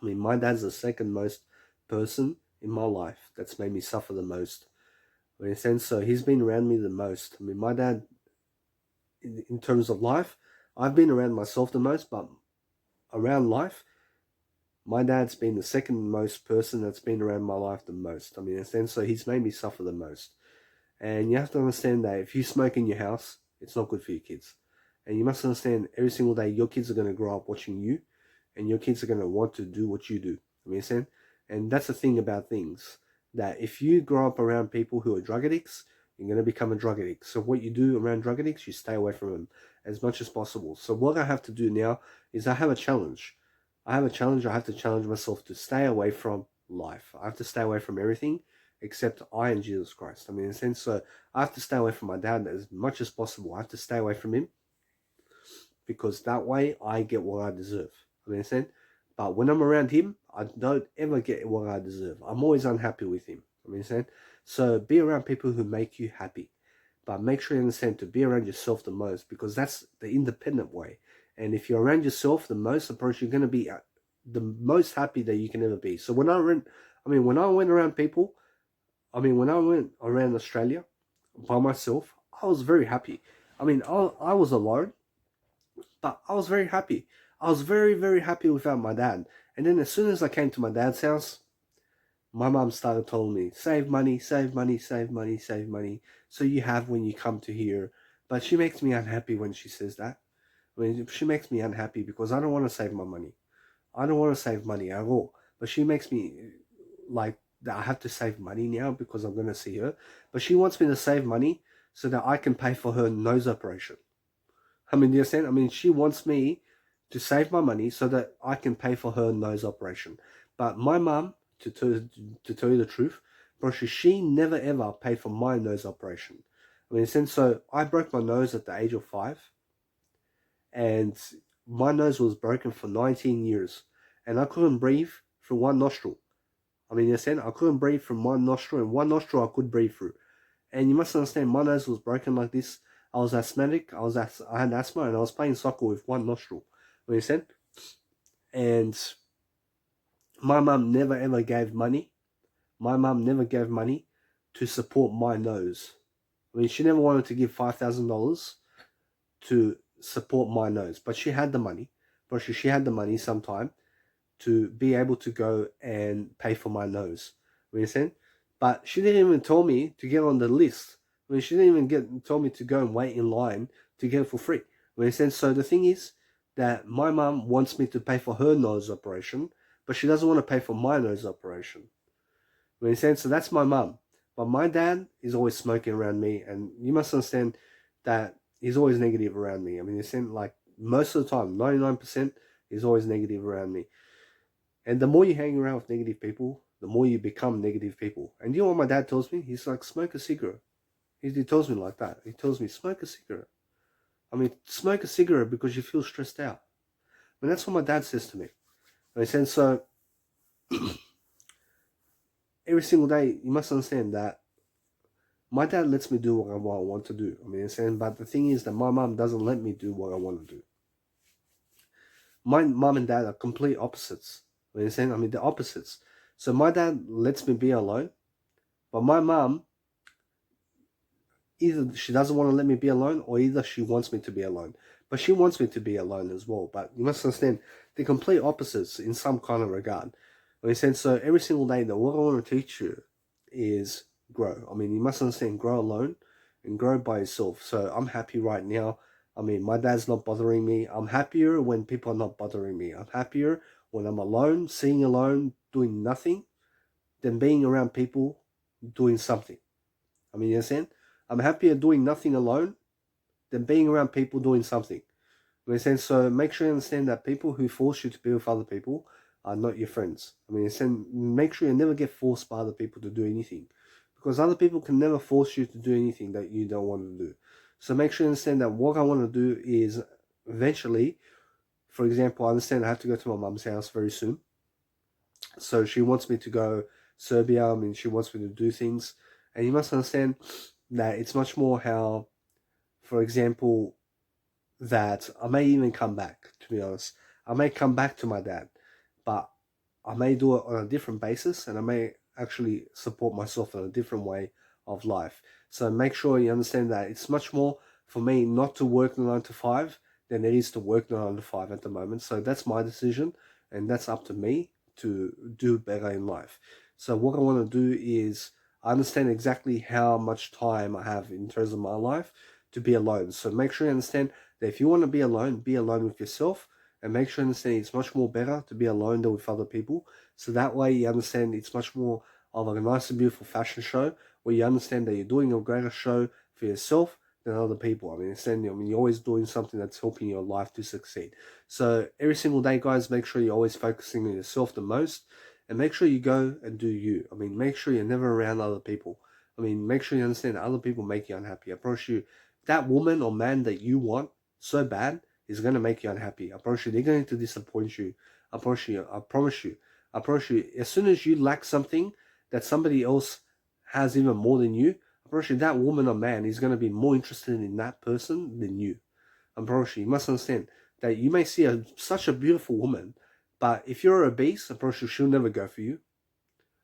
I mean, my dad's the second most person in my life that's made me suffer the most. I mean, in a sense, so he's been around me the most. I mean, my dad, in terms of life, I've been around myself the most, but around life, my dad's been the second most person that's been around my life the most. I mean, in a sense, so he's made me suffer the most. And you have to understand that if you smoke in your house, it's not good for your kids. And you must understand every single day your kids are going to grow up watching you, and your kids are going to want to do what you do. I mean, understand? And that's the thing about things, that if you grow up around people who are drug addicts, you're going to become a drug addict. So what you do around drug addicts, you stay away from them as much as possible. So what I have to do now is I have a challenge. I have to challenge myself to stay away from life. I have to stay away from everything except I and Jesus Christ. I mean, in a sense, so I have to stay away from my dad as much as possible. I have to stay away from him because that way I get what I deserve. I mean, but when I'm around him, I don't ever get what I deserve. I'm always unhappy with him. I mean, so be around people who make you happy. but make sure you understand to be around yourself the most, because that's the independent way. And if you're around yourself the most, approach, you're going to be the most happy that you can ever be. So when I went around people, when I went around Australia by myself, I was very happy. I was alone, but I was very happy. I was very, very happy without my dad. And then as soon as I came to my dad's house, my mum started telling me, save money, save money, save money, save money, so you have when you come to here. But she makes me unhappy when she says that. She makes me unhappy because I don't want to save my money. I don't want to save money at all. But she makes me like that I have to save money now because I'm going to see her. But she wants me to save money so that I can pay for her nose operation. Do you understand? She wants me to save my money so that I can pay for her nose operation. But my mum, to tell you the truth, bro, she never ever paid for my nose operation. So I broke my nose at the age of 5, and my nose was broken for 19 years, and I couldn't breathe through one nostril. I couldn't breathe from one nostril, and one nostril I could breathe through. And you must understand, my nose was broken like this. I was asthmatic. I had asthma, and I was playing soccer with one nostril. You understand? And my mum never ever gave money. My mum never gave money to support my nose. She never wanted to give $5,000 to support my nose, but she had the money. But she had the money sometime to be able to go and pay for my nose. You understand? But she didn't even tell me to get on the list. She didn't even tell me to go and wait in line to get it for free. You understand? So the thing is that my mum wants me to pay for her nose operation, but she doesn't want to pay for my nose operation. You understand? So that's my mum. But my dad is always smoking around me, and you must understand that he's always negative around me. Like most of the time, 99%, he's always negative around me. And the more you hang around with negative people, the more you become negative people. And you know what my dad tells me? He's like, smoke a cigarette. He tells me like that. He tells me, smoke a cigarette. Smoke a cigarette because you feel stressed out. That's what my dad says to me. And so every single day, you must understand that my dad lets me do what I want to do. But the thing is that my mom doesn't let me do what I want to do. My mom and dad are complete opposites. They're opposites. So my dad lets me be alone, but my mom, either she doesn't want to let me be alone, or either she wants me to be alone. But she wants me to be alone as well. But you must understand, they're complete opposites in some kind of regard. So every single day, that what I want to teach you is grow. You must understand, grow alone and grow by yourself. So I'm happy right now. My dad's not bothering me. I'm happier when people are not bothering me. I'm happier when I'm alone, sitting alone, doing nothing, than being around people doing something. You understand? I'm happier doing nothing alone than being around people doing something. You understand? So make sure you understand that people who force you to be with other people are not your friends. Make sure you never get forced by other people to do anything, because other people can never force you to do anything that you don't want to do. So make sure you understand that what I want to do is eventually, for example, I understand I have to go to my mum's house very soon. So she wants me to go Serbia. She wants me to do things. And you must understand that it's much more how, for example, that I may even come back, to be honest. I may come back to my dad, but I may do it on a different basis, and I may actually support myself in a different way of life. So make sure you understand that it's much more for me not to work the 9 to 5 than it is to work the 9 to 5 at the moment. So that's my decision, and that's up to me to do better in life. So what I want to do is I understand exactly how much time I have in terms of my life to be alone. So make sure you understand that if you want to be alone with yourself, and make sure you understand it's much more better to be alone than with other people. So that way you understand it's much more of a nice and beautiful fashion show, where you understand that you're doing a greater show for yourself than other people. You're always doing something that's helping your life to succeed. So every single day, guys, make sure you're always focusing on yourself the most, and make sure you go and do you. Make sure you're never around other people. Make sure you understand that other people make you unhappy. I promise you, that woman or man that you want so bad is going to make you unhappy. I promise you, they're going to disappoint you. I promise you. As soon as you lack something that somebody else has even more than you, Unfortunately, that woman or man is going to be more interested in that person than you. Unfortunately, you must understand that you may see such a beautiful woman, but if you're obese, unfortunately, she'll never go for you.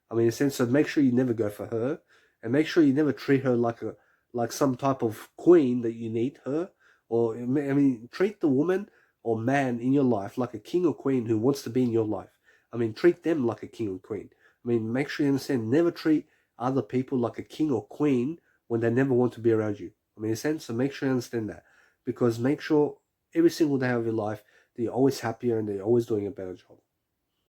I mean, in a sense, so make sure you never go for her, and make sure you never treat her like some type of queen that you need her, or I mean, treat the woman or man in your life like a king or queen who wants to be in your life. I mean, treat them like a king or queen. I mean, make sure you understand. Never treat other people like a king or queen when they never want to be around you. I mean, in a sense, so make sure you understand that, because make sure every single day of your life that you're always happier and that you're always doing a better job.